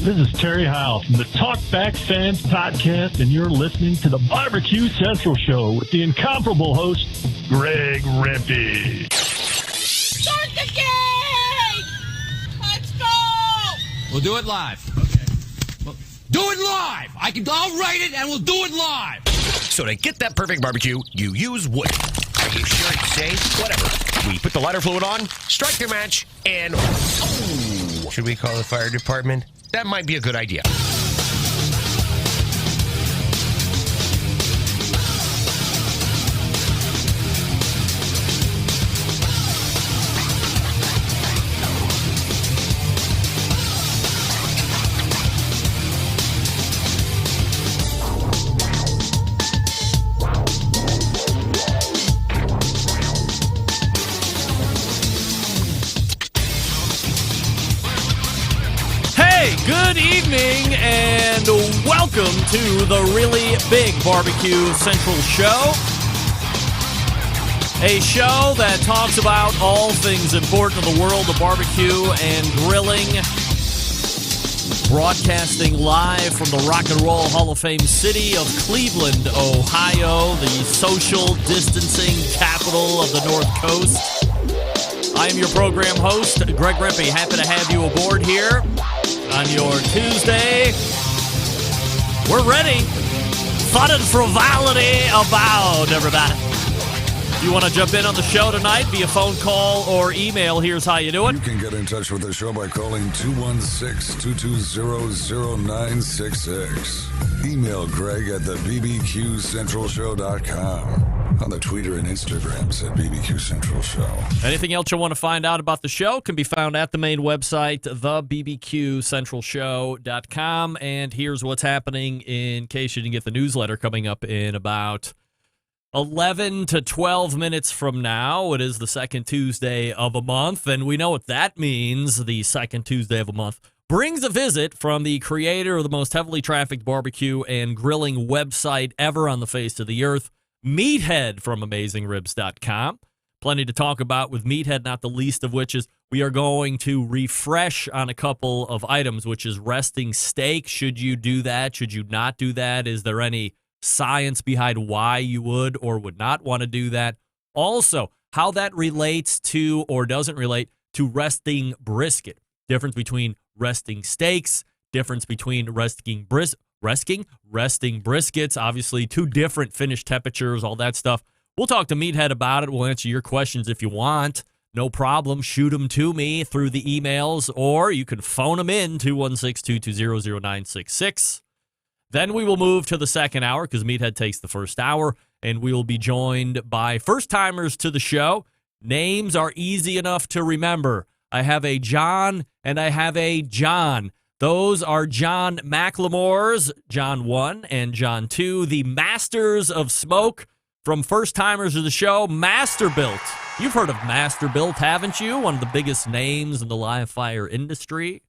This is Terry Howe from the Talkback Fans Podcast, and you're listening to the BBQ Central Show with the incomparable host, Greg Rempe. Start the game! Let's go! We'll do it live. Okay. Well, do it live! I'll write it and we'll do it live! So to get that perfect barbecue, you use wood. Are you sure it's safe? Whatever. We put the lighter fluid on, strike your match, and... Oh, should we call the fire department? That might be a good idea. Good evening and welcome to the Really Big Barbecue Central Show. A show that talks about all things important in the world of barbecue and grilling. Broadcasting live from the Rock and Roll Hall of Fame city of Cleveland, Ohio, the social distancing capital of the North Coast. I am your program host, Greg Rempe. Happy to have you aboard here on your Tuesday. We're ready. Fun and frivolity abound, everybody. If you want to jump in on the show tonight via phone call or email, here's how you do it. You can get in touch with the show by calling 216-220-0966. Email Greg at the BBQCentralShow.com. On the Twitter and Instagrams at BBQ Central Show. Anything else you want to find out about the show can be found at the main website, thebbqcentralshow.com. And here's what's happening in case you didn't get the newsletter coming up in about 11 to 12 minutes from now. It is the second Tuesday of a month, and we know what that means. The second Tuesday of a month brings a visit from the creator of the most heavily trafficked barbecue and grilling website ever on the face of the earth, Meathead from AmazingRibs.com. Plenty to talk about with Meathead, not the least of which is we are going to refresh on a couple of items, which is resting steak. Should you do that? Should you not do that? Is there any science behind why you would or would not want to do that? Also, how that relates to or doesn't relate to resting brisket. Difference between resting steaks, difference between resting briskets, obviously two different finish temperatures, all that stuff. We'll talk to Meathead about it. We'll answer your questions if you want. No problem. Shoot them to me through the emails, or you can phone them in, 216-220-0966. Then we will move to the second hour because Meathead takes the first hour, and we will be joined by first-timers to the show. Names are easy enough to remember. I have a John and I have a John. Those are John McLemore's, John 1 and John 2, the masters of smoke from first-timers of the show, Masterbuilt. You've heard of Masterbuilt, haven't you? One of the biggest names in the live fire industry.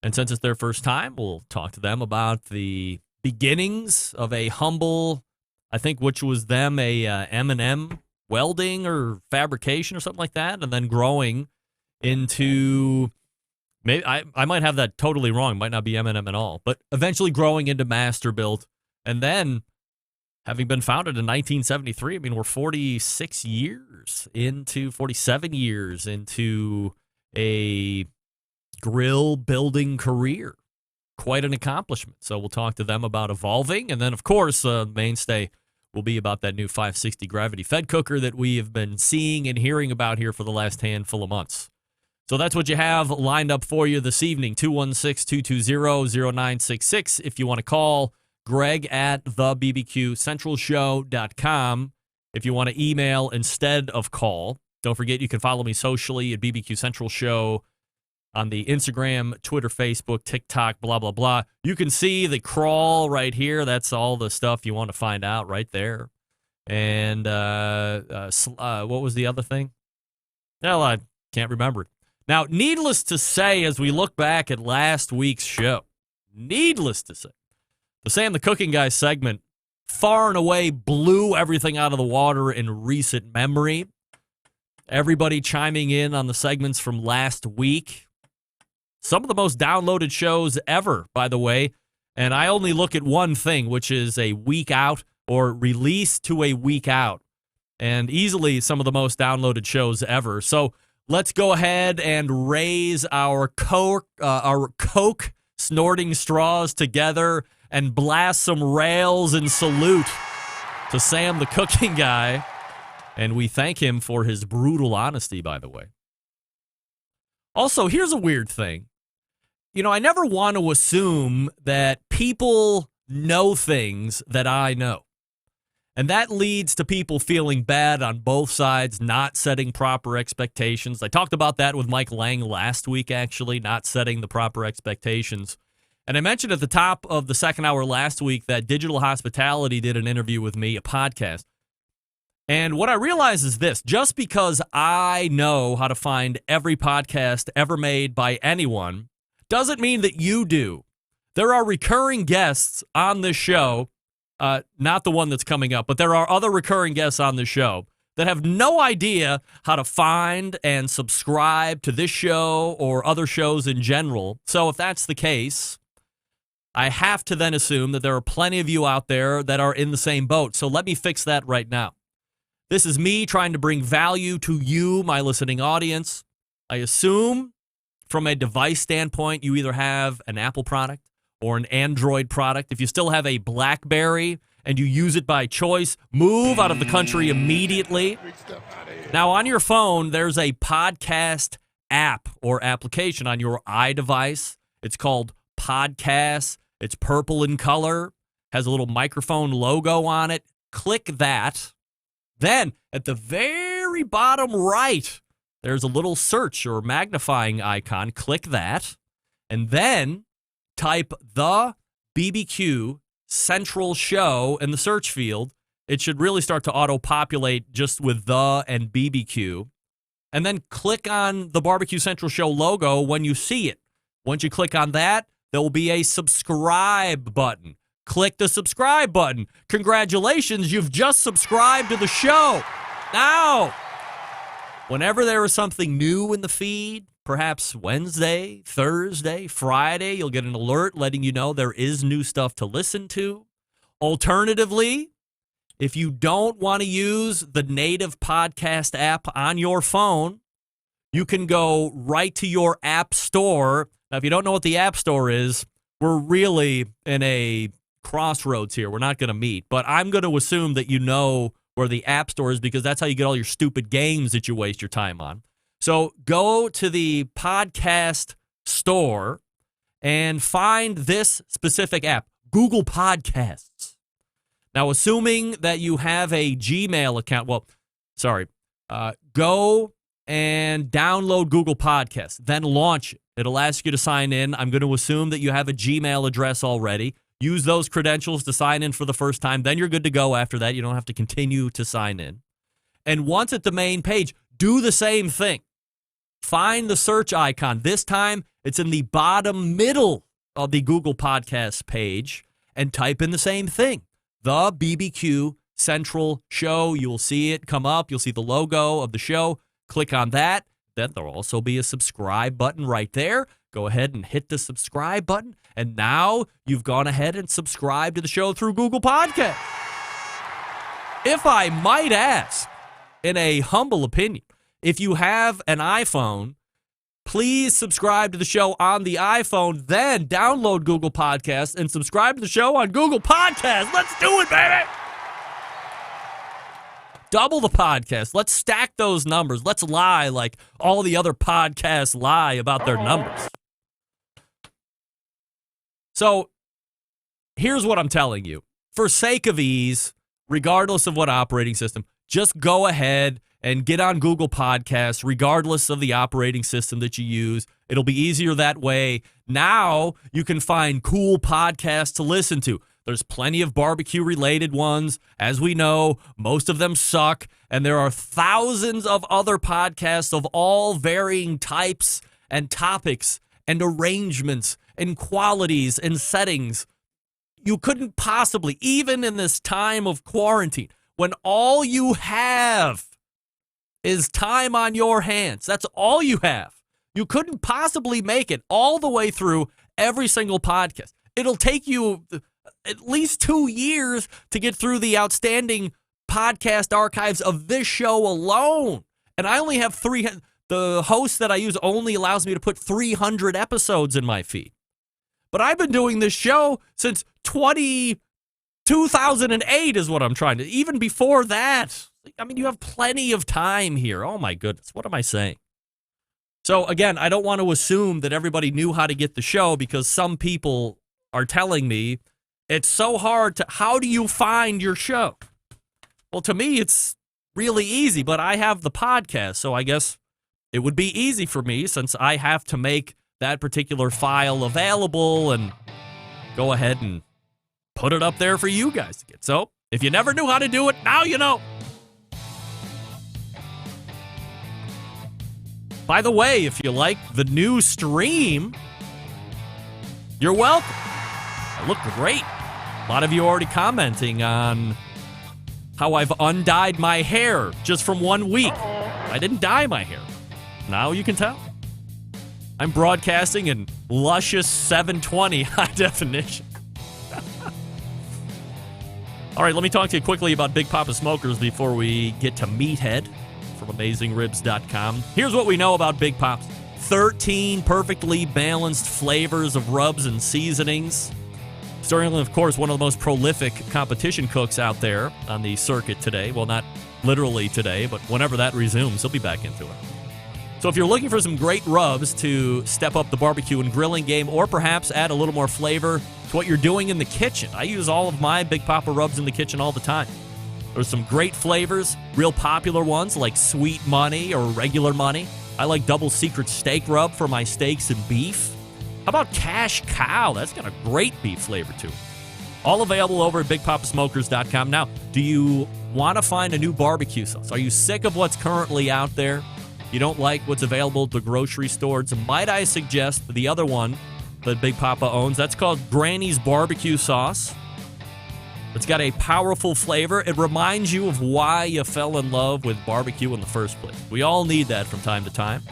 And since it's their first time, we'll talk to them about the beginnings of a humble, I think which was them a M&M welding or fabrication or something like that, and then growing into... Maybe I might have that totally wrong. It might not be M&M at all. But eventually growing into Masterbuilt. And then having been founded in 1973, I mean, we're 47 years into a grill building career. Quite an accomplishment. So we'll talk to them about evolving. And then, of course, mainstay will be about that new 560 gravity fed cooker that we have been seeing and hearing about here for the last handful of months. So that's what you have lined up for you this evening, 216-220-0966. If you want to call, Greg at thebbqcentralshow.com. If you want to email instead of call, don't forget you can follow me socially at BBQ Central Show on the Instagram, Twitter, Facebook, TikTok, blah, blah, blah. You can see the crawl right here. That's all the stuff you want to find out right there. And what was the other thing? Well, I can't remember it. Now, needless to say, as we look back at last week's show, needless to say, the Sam the Cooking Guy segment far and away blew everything out of the water in recent memory. Everybody chiming in on the segments from last week. Some of the most downloaded shows ever, by the way. And I only look at one thing, which is a week out or release to a week out. And easily some of the most downloaded shows ever. So let's go ahead and raise our Coke snorting straws together and blast some rails and salute to Sam the cooking guy. And we thank him for his brutal honesty, by the way. Also, here's a weird thing. You know, I never want to assume that people know things that I know. And that leads to people feeling bad on both sides, not setting proper expectations. I talked about that with Mike Lang last week, actually, not setting the proper expectations. And I mentioned at the top of the second hour last week that Digital Hospitality did an interview with me, a podcast. And what I realize is this: just because I know how to find every podcast ever made by anyone doesn't mean that you do. There are recurring guests on this show, not the one that's coming up, but there are other recurring guests on this show that have no idea how to find and subscribe to this show or other shows in general. So if that's the case, I have to then assume that there are plenty of you out there that are in the same boat. So let me fix that right now. This is me trying to bring value to you, my listening audience. I assume from a device standpoint, you either have an Apple product or an Android product. If you still have a BlackBerry and you use it by choice, move out of the country immediately. Now, on your phone, there's a podcast app or application on your iDevice. It's called Podcasts. It's purple in color, has a little microphone logo on it. Click that. Then, at the very bottom right, there's a little search or magnifying icon. Click that. And then type the BBQ Central Show in the search field. It should really start to auto-populate just with the and BBQ. And then click on the Barbecue Central Show logo when you see it. Once you click on that, there will be a subscribe button. Click the subscribe button. Congratulations, you've just subscribed to the show. Now, whenever there is something new in the feed, perhaps Wednesday, Thursday, Friday, you'll get an alert letting you know there is new stuff to listen to. Alternatively, if you don't want to use the native podcast app on your phone, you can go right to your app store. Now, if you don't know what the app store is, we're really in a crossroads here. We're not going to meet, but I'm going to assume that you know where the app store is because that's how you get all your stupid games that you waste your time on. So go to the podcast store and find this specific app, Google Podcasts. Now, assuming that you have a Gmail account, go and download Google Podcasts, then launch it. It'll ask you to sign in. I'm going to assume that you have a Gmail address already. Use those credentials to sign in for the first time. Then you're good to go after that. You don't have to continue to sign in. And once at the main page, do the same thing. Find the search icon. This time, it's in the bottom middle of the Google Podcasts page and type in the same thing. The BBQ Central Show. You'll see it come up. You'll see the logo of the show. Click on that. Then there'll also be a subscribe button right there. Go ahead and hit the subscribe button. And now you've gone ahead and subscribed to the show through Google Podcasts. If I might ask, in a humble opinion, if you have an iPhone, please subscribe to the show on the iPhone, then download Google Podcasts and subscribe to the show on Google Podcasts. Let's do it, baby! Double the podcast. Let's stack those numbers. Let's lie like all the other podcasts lie about their numbers. So here's what I'm telling you. For sake of ease, regardless of what operating system, just go ahead and get on Google Podcasts, regardless of the operating system that you use. It'll be easier that way. Now you can find cool podcasts to listen to. There's plenty of barbecue-related ones. As we know, most of them suck, and there are thousands of other podcasts of all varying types and topics and arrangements and qualities and settings. You couldn't possibly, even in this time of quarantine, when all you have is time on your hands, that's all you have. You couldn't possibly make it all the way through every single podcast. It'll take you at least 2 years to get through the outstanding podcast archives of this show alone. And I only have 300. The host that I use only allows me to put 300 episodes in my feed. But I've been doing this show since 2008 is what I'm trying to. Even before that. I mean, you have plenty of time here. Oh, my goodness. What am I saying? So, again, I don't want to assume that everybody knew how to get the show because some people are telling me it's so hard to. How do you find your show? Well, to me, it's really easy, but I have the podcast, so I guess it would be easy for me since I have to make that particular file available and go ahead and put it up there for you guys to get. So, if you never knew how to do it, now you know. By the way, if you like the new stream, you're welcome. It looked great. A lot of you already commenting on how I've undyed my hair just from 1 week. I didn't dye my hair. Now you can tell. I'm broadcasting in luscious 720 high definition. All right, let me talk to you quickly about Big Papa Smokers before we get to Meathead from AmazingRibs.com. Here's what we know about Big Pops. 13 perfectly balanced flavors of rubs and seasonings. Sterling, of course, one of the most prolific competition cooks out there on the circuit today. Well, not literally today, but whenever that resumes, he'll be back into it. So if you're looking for some great rubs to step up the barbecue and grilling game, or perhaps add a little more flavor to what you're doing in the kitchen, I use all of my Big Papa rubs in the kitchen all the time. There's some great flavors, real popular ones like Sweet Money or Regular Money. I like Double Secret Steak Rub for my steaks and beef. How about Cash Cow? That's got a great beef flavor too. All available over at BigPapaSmokers.com. Now, do you want to find a new barbecue sauce? Are you sick of what's currently out there? You don't like what's available at the grocery stores? Might I suggest the other one that Big Papa owns? That's called Granny's Barbecue Sauce. It's got a powerful flavor. It reminds you of why you fell in love with barbecue in the first place. We all need that from time to time.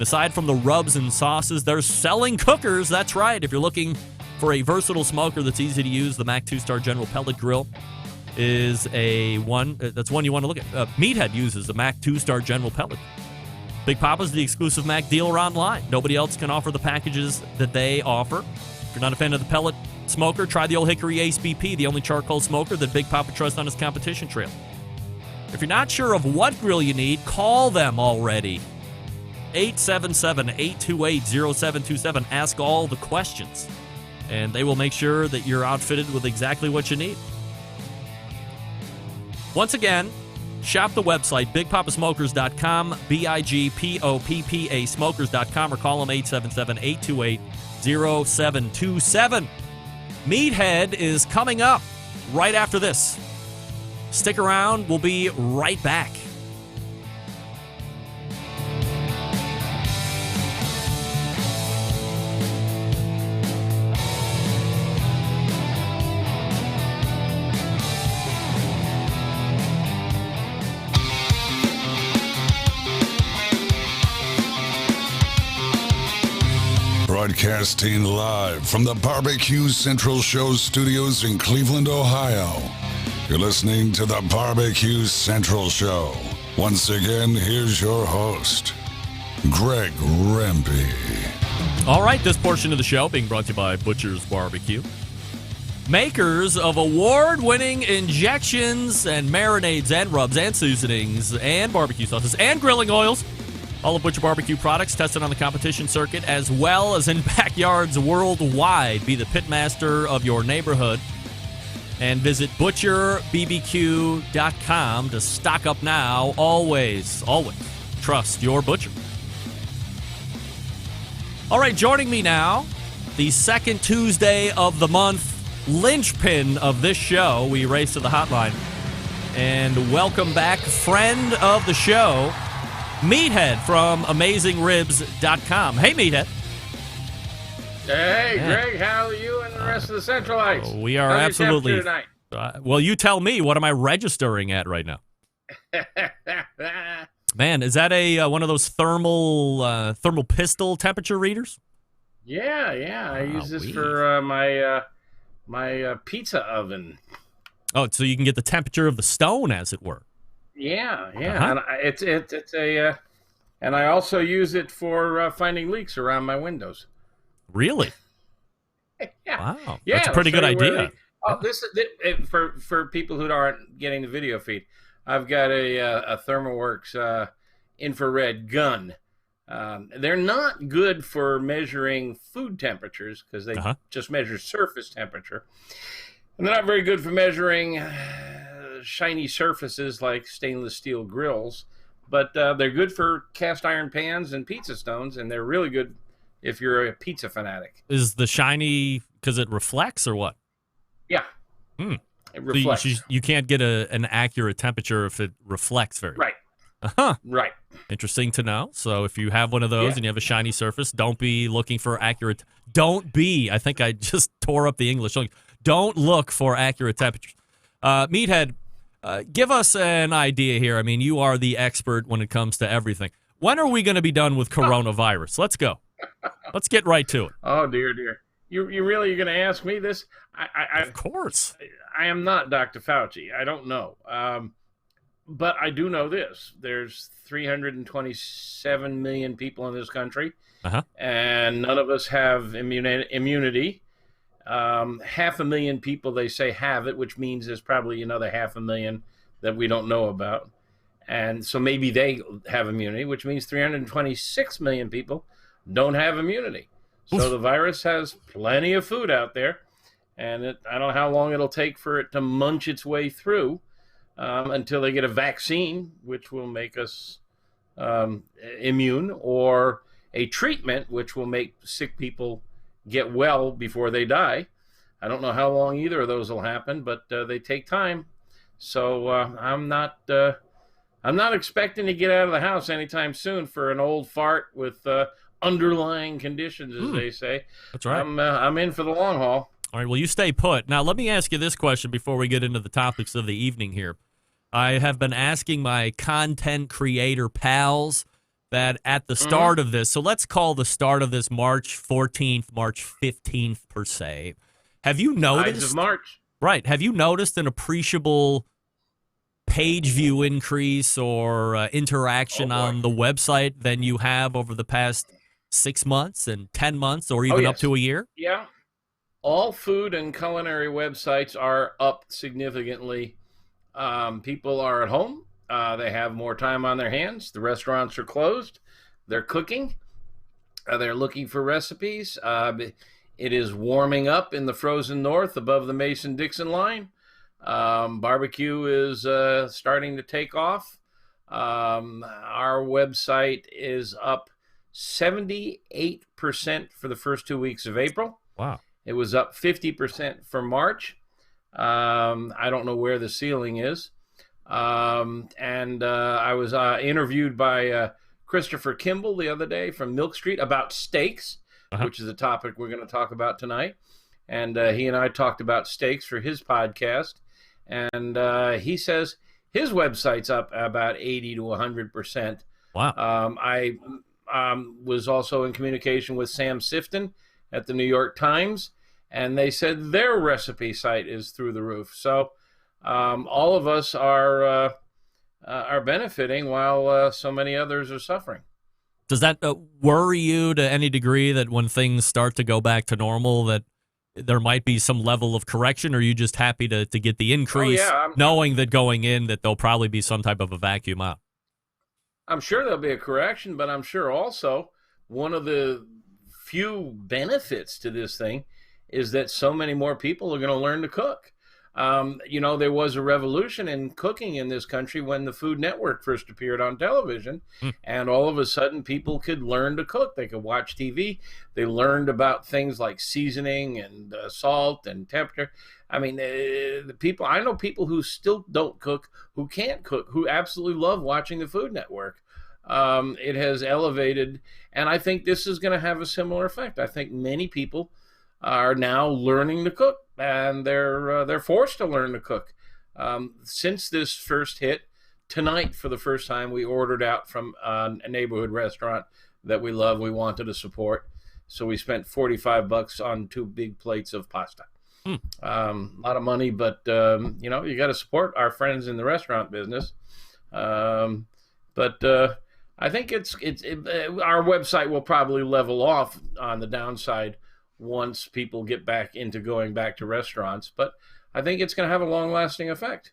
Aside from the rubs and sauces, they're selling cookers. That's right. If you're looking for a versatile smoker that's easy to use, the Mac 2-Star General Pellet Grill is that's one you want to look at. Meathead uses the Mac 2-Star General Pellet. Big Papa's the exclusive Mac dealer online. Nobody else can offer the packages that they offer. If you're not a fan of the pellet smoker, try the Old Hickory Ace BP, the only charcoal smoker that Big Papa trusts on his competition trail. If you're not sure of what grill you need, call them already. 877-828-0727. Ask all the questions, and they will make sure that you're outfitted with exactly what you need. Once again, shop the website, BigPapaSmokers.com, BIGPOPPA Smokers.com, or call them 877-828-0727. Meathead is coming up right after this. Stick around. We'll be right back. Broadcasting live from the Barbecue Central Show studios in Cleveland, Ohio. You're listening to the Barbecue Central Show. Once again, here's your host, Greg Rempe. All right, this portion of the show being brought to you by Butcher's Barbecue. Makers of award-winning injections and marinades and rubs and seasonings and barbecue sauces and grilling oils. All of Butcher Barbecue products tested on the competition circuit as well as in backyards worldwide. Be the pitmaster of your neighborhood. And visit butcherbbq.com to stock up now. Always trust your butcher. All right, joining me now, the second Tuesday of the month, linchpin of this show. We race to the hotline. And welcome back, friend of the show, Meathead from AmazingRibs.com. Hey, Meathead. Hey, Greg, how are you and the rest of the Centralites? We are absolutely. Well, you tell me. What am I registering at right now? Man, is that a one of those thermal pistol temperature readers? Yeah. I use this for my pizza oven. Oh, so you can get the temperature of the stone, as it were. Yeah. Uh-huh. And and I also use it for finding leaks around my windows. Really? Yeah. Wow. Yeah, That's a pretty good it'll show you where idea. This is for people who aren't getting the video feed. I've got a ThermalWorks infrared gun. They're not good for measuring food temperatures because they just measure surface temperature. And they're not very good for measuring shiny surfaces like stainless steel grills. But they're good for cast iron pans and pizza stones, and they're really good if you're a pizza fanatic. Is the shiny because it reflects or what? Yeah. It reflects. So you can't get an accurate temperature if it reflects very well. Right. Uh-huh. Right. Interesting to know. So if you have one of those and you have a shiny surface, don't be looking for accurate. I think I just tore up the English. Don't look for accurate temperatures. Meathead, give us an idea here. I mean, you are the expert when it comes to everything. When are we going to be done with coronavirus? Let's go. Let's get right to it. Oh, dear. You really are going to ask me this? Of course. I am not Dr. Fauci. I don't know. But I do know this. There's 327 million people in this country, and none of us have immunity. 500,000 people, they say, have it, which means there's probably another 500,000 that we don't know about. And so maybe they have immunity, which means 326 million people don't have immunity. So the virus has plenty of food out there, and I don't know how long it'll take for it to munch its way through until they get a vaccine, which will make us immune, or a treatment, which will make sick people get well before they die. I don't know how long either of those will happen, but they take time. So I'm not expecting to get out of the house anytime soon for an old fart with underlying conditions, as they say. That's right. I'm in for the long haul. All right, well, you stay put. Now, let me ask you this question before we get into the topics of the evening here. I have been asking my content creator pals that at the start of this, so let's call the start of this March 14th, March 15th, per se. Have you noticed? Ides of March. Right. Have you noticed an appreciable page view increase or interaction on the website than you have over the past 6 months and 10 months or even up to a year? Yeah. All food and culinary websites are up significantly. People are at home. They have more time on their hands. The restaurants are closed. They're cooking. They're looking for recipes. It is warming up in the frozen north above the Mason-Dixon line. Barbecue is starting to take off. Our website is up 78% for the first 2 weeks of April. Wow. It was up 50% for March. I don't know where the ceiling is. And I was interviewed by Christopher Kimball the other day from Milk Street about steaks, which is a topic we're going to talk about tonight. And he and I talked about steaks for his podcast. And he says his website's up about 80 to 100%. Wow. I was also in communication with Sam Sifton at the New York Times, and they said their recipe site is through the roof. So all of us are benefiting while so many others are suffering. Does that worry you to any degree that when things start to go back to normal that there might be some level of correction, or are you just happy to get the increase, knowing that going in that there'll probably be some type of a vacuum out? I'm sure there'll be a correction, but I'm sure also one of the few benefits to this thing is that so many more people are going to learn to cook. There was a revolution in cooking in this country when the Food Network first appeared on television, and all of a sudden people could learn to cook. They could watch TV. They learned about things like seasoning and salt and temperature. I mean, I know people who still don't cook, who can't cook, who absolutely love watching the Food Network. It has elevated, and I think this is going to have a similar effect. I think many people are now learning to cook, and they're forced to learn to cook. Since this first hit, tonight, for the first time, we ordered out from a neighborhood restaurant that we love, we wanted to support. So we spent $45 on 2 big plates of pasta. A lot of money, but you know, you got to support our friends in the restaurant business. But I think our website will probably level off on the downside once people get back into going back to restaurants. But I think it's going to have a long-lasting effect.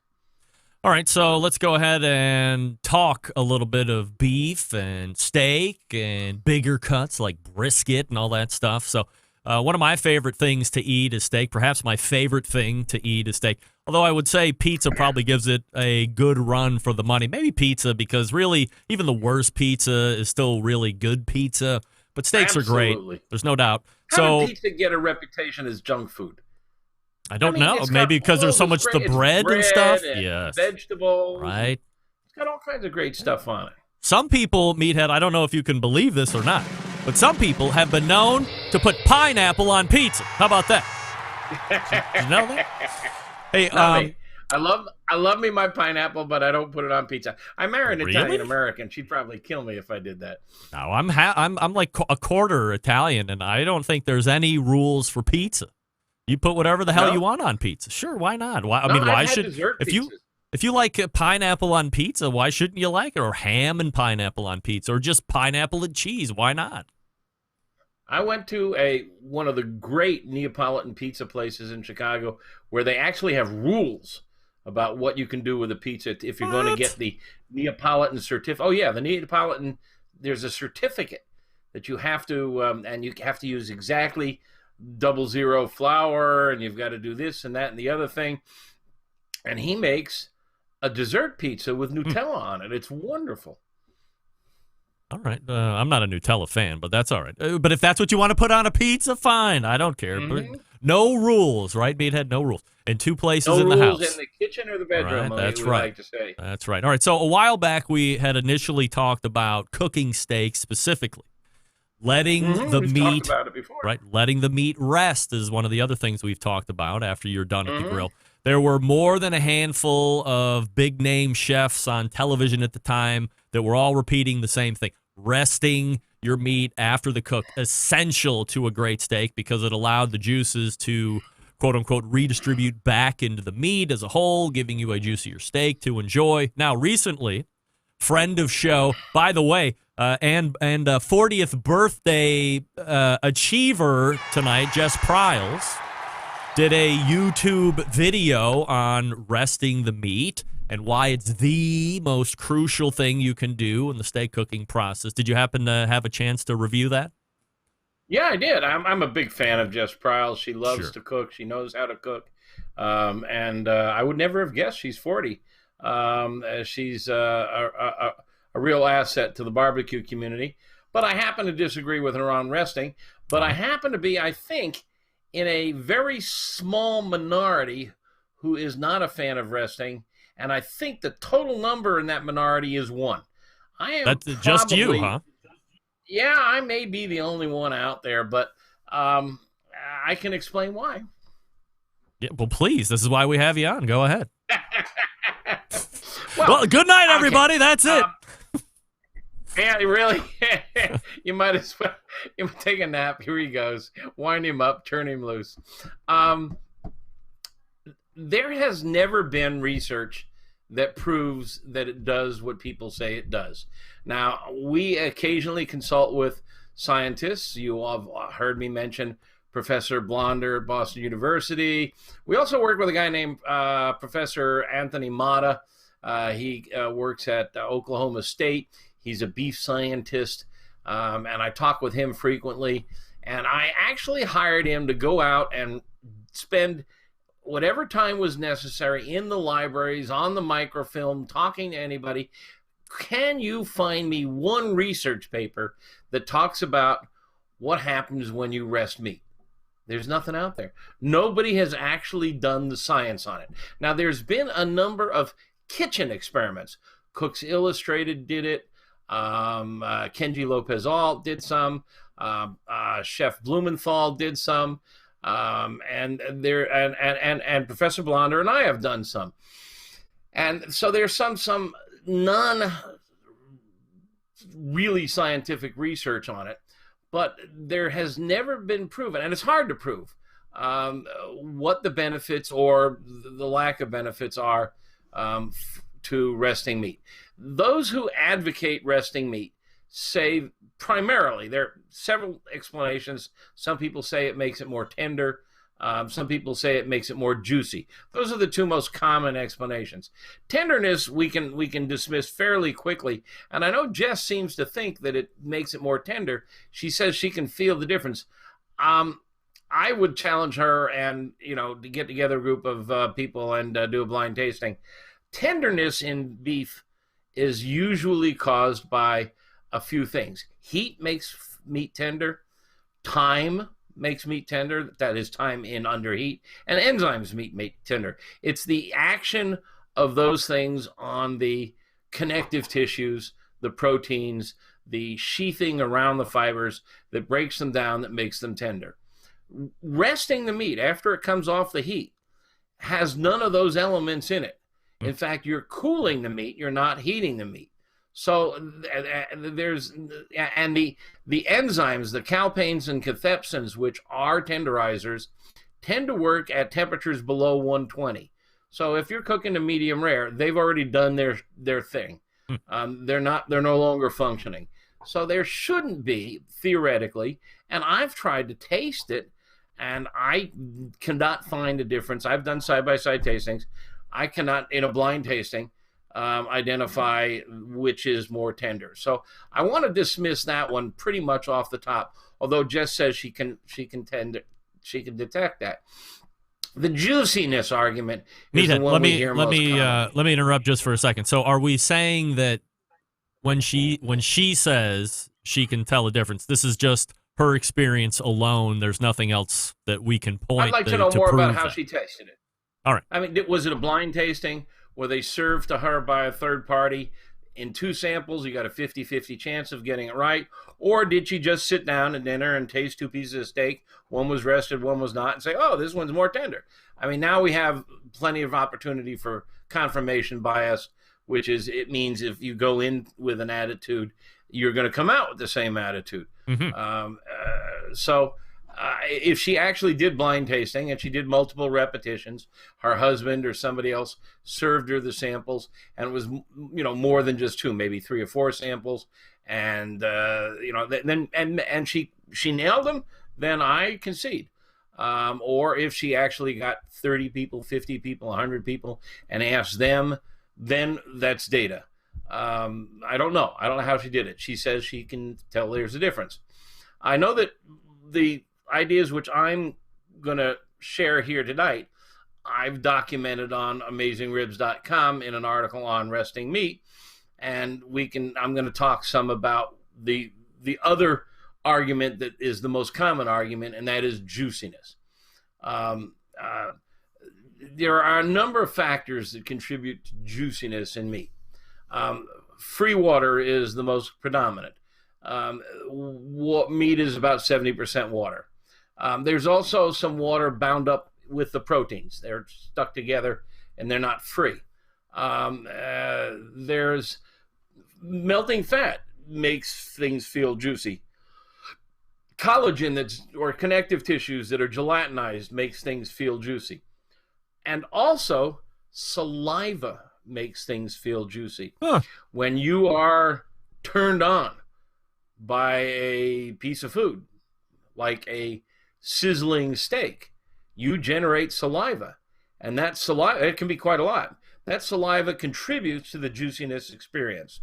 All right, so let's go ahead and talk a little bit of beef and steak and bigger cuts like brisket and all that stuff. So one of my favorite things to eat is steak. Perhaps my favorite thing to eat is steak. Although I would say pizza probably gives it a good run for the money. Maybe pizza, because really even the worst pizza is still really good pizza. But steaks Absolutely. are great. There's no doubt. How did pizza get a reputation as junk food? I don't know. Maybe because there's so much the bread and stuff. Yes. Vegetables. Right. It's got all kinds of great stuff on it. Some people, Meathead, I don't know if you can believe this or not, but some people have been known to put pineapple on pizza. How about that? Did you know that? Hey, I love me my pineapple, but I don't put it on pizza. I married an Really? Italian American. She'd probably kill me if I did that. no, I'm like a quarter Italian, and I don't think there's any rules for pizza. You put whatever the hell No? you want on pizza. Sure, why not? Why? I No, mean, I've why had should dessert if pizzas. you like pineapple on pizza, why shouldn't you like it? Or ham and pineapple on pizza, or just pineapple and cheese? Why not? I went to one of the great Neapolitan pizza places in Chicago where they actually have rules about what you can do with a pizza if you're going to get the Neapolitan certificate. Oh yeah, the Neapolitan. There's a certificate that you have to, and you have to use exactly 00 flour, and you've got to do this and that and the other thing. And he makes a dessert pizza with Nutella on it. It's wonderful. All right. I'm not a Nutella fan, but that's all right. But if that's what you want to put on a pizza, fine. I don't care. But no rules, right, Meathead? No rules. And 2 places in the house. No rules in the kitchen or the bedroom, Right, that's we right. like to say. That's right. All right. So a while back, we had initially talked about cooking steak specifically. Letting the We've meat, talked about it before. right? Letting the meat rest is one of the other things we've talked about after you're done at the grill. There were more than a handful of big name chefs on television at the time that were all repeating the same thing. Resting your meat after the cook, essential to a great steak because it allowed the juices to, quote unquote, redistribute back into the meat as a whole, giving you a juicier steak to enjoy. Now, recently, friend of show, by the way, and 40th birthday achiever tonight, Jess Pryles, did a YouTube video on resting the meat and why it's the most crucial thing you can do in the steak cooking process. Did you happen to have a chance to review that? Yeah, I did. I'm a big fan of Jess Pryles. She loves Sure. to cook. She knows how to cook. And I would never have guessed she's 40. She's a real asset to the barbecue community. But I happen to disagree with her on resting. But I happen to be, I think, in a very small minority who is not a fan of resting. And I think the total number in that minority is 1. I am That's just you, huh? Yeah, I may be the only one out there, but I can explain why. Yeah, well, please. This is why we have you on. Go ahead. Well, good night, everybody. That's it. Yeah, really? You might as well take a nap. Here he goes. Wind him up, turn him loose. There has never been research that proves that it does what people say it does. Now, we occasionally consult with scientists. You all have heard me mention Professor Blonder at Boston University. We also work with a guy named Professor Anthony Mata. He works at Oklahoma State. He's a beef scientist, and I talk with him frequently. And I actually hired him to go out and spend whatever time was necessary in the libraries, on the microfilm, talking to anybody. Can you find me one research paper that talks about what happens when you rest meat? There's nothing out there. Nobody has actually done the science on it. Now, there's been a number of kitchen experiments. Cooks Illustrated did it. Kenji Lopez-Alt did some. Chef Blumenthal did some. And Professor Blonder and I have done some. And so there's some none really scientific research on it, but there has never been proven, and it's hard to prove, what the benefits or the lack of benefits are to resting meat. Those who advocate resting meat say primarily, there are several explanations. Some people say it makes it more tender. Some people say it makes it more juicy. Those are the two most common explanations. Tenderness we can dismiss fairly quickly, and I know Jess seems to think that it makes it more tender. She says she can feel the difference. I would challenge her and to get together a group of people and do a blind tasting. Tenderness in beef is usually caused by a few things. Heat makes meat tender. Time makes meat tender. That is time in under heat. And enzymes make meat tender. It's the action of those things on the connective tissues, the proteins, the sheathing around the fibers that breaks them down, that makes them tender. Resting the meat after it comes off the heat has none of those elements in it. In fact, you're cooling the meat, you're not heating the meat. So there's, and the enzymes, the calpains and cathepsins, which are tenderizers, tend to work at temperatures below 120. So if you're cooking a medium rare, they've already done their thing. They're no longer functioning. So there shouldn't be, theoretically, and I've tried to taste it, and I cannot find a difference. I've done side-by-side tastings. I cannot, in a blind tasting, identify which is more tender. So I want to dismiss that one pretty much off the top, although Jess says she can detect that. The juiciness argument is the one we hear most commonly. Let me interrupt just for a second. So are we saying that when she says she can tell a difference, this is just her experience alone? There's nothing else that we can point. I'd like to know more about how that. she tasted it. All right. I mean, was it a blind tasting? Were they served to her by a third party? In 2 samples, you got a 50-50 chance of getting it right. Or did she just sit down at dinner and taste 2 pieces of steak? One was rested, one was not, and say, oh, this one's more tender. I mean, now we have plenty of opportunity for confirmation bias, which is, it means if you go in with an attitude, you're going to come out with the same attitude. Mm-hmm. If she actually did blind tasting and she did multiple repetitions, her husband or somebody else served her the samples, and it was more than just 2, maybe 3 or 4 samples, and then she nailed them, then I concede. Or if she actually got 30 people, 50 people, 100 people, and asked them, then that's data. I don't know. I don't know how she did it. She says she can tell there's a difference. I know that the ideas which I'm going to share here tonight, I've documented on AmazingRibs.com in an article on resting meat, and I'm going to talk some about the other argument that is the most common argument, and that is juiciness. There are a number of factors that contribute to juiciness in meat. Free water is the most predominant. Meat is about 70% water. There's also some water bound up with the proteins. They're stuck together and they're not free. There's melting fat makes things feel juicy. Collagen or connective tissues that are gelatinized makes things feel juicy. And also saliva makes things feel juicy. Huh. When you are turned on by a piece of food, like a sizzling steak, you generate saliva, and that saliva, it can be quite a lot. That saliva contributes to the juiciness experience.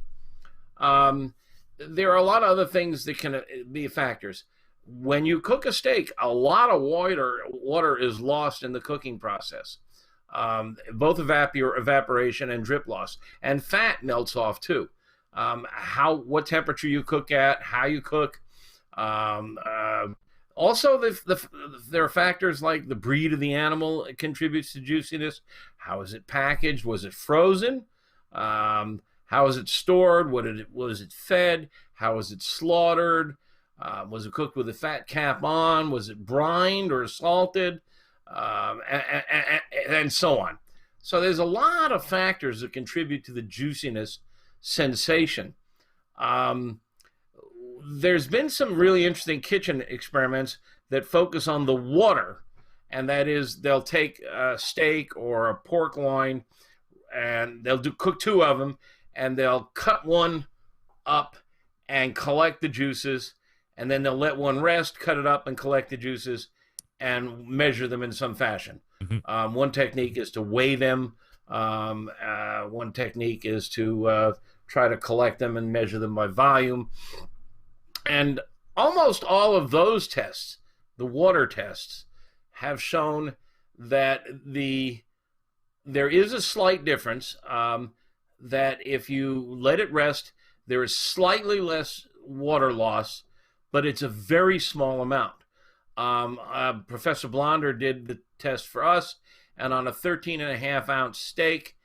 There are a lot of other things that can be factors. When you cook a steak, a lot of water is lost in the cooking process. Both evaporation and drip loss, and fat melts off too. What temperature you cook at, how you cook. Also, there are factors like the breed of the animal. It contributes to juiciness. How is it packaged? Was it frozen? How is it stored? Was it fed? How was it slaughtered? Was it cooked with a fat cap on? Was it brined or salted? And so on. So there's a lot of factors that contribute to the juiciness sensation. There's been some really interesting kitchen experiments that focus on the water, and that is they'll take a steak or a pork loin, and they'll cook 2 of them, and they'll cut one up and collect the juices, and then they'll let one rest, cut it up, and collect the juices, and measure them in some fashion. Mm-hmm. One technique is to weigh them. One technique is to try to collect them and measure them by volume. And almost all of those tests, the water tests, have shown that there is a slight difference, that if you let it rest, there is slightly less water loss, but it's a very small amount. Professor Blonder did the test for us, and on a 13.5-ounce steak,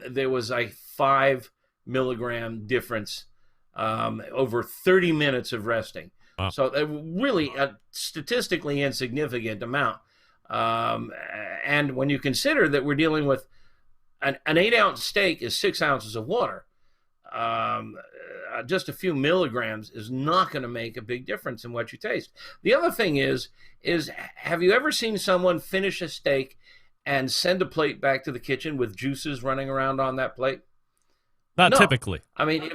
there was a 5 milligram difference over 30 minutes of resting. Wow. So really a statistically insignificant amount. And when you consider that we're dealing with an 8-ounce steak is 6 ounces of water, just a few milligrams is not going to make a big difference in what you taste. The other thing is have you ever seen someone finish a steak and send a plate back to the kitchen with juices running around on that plate? Not typically. I mean,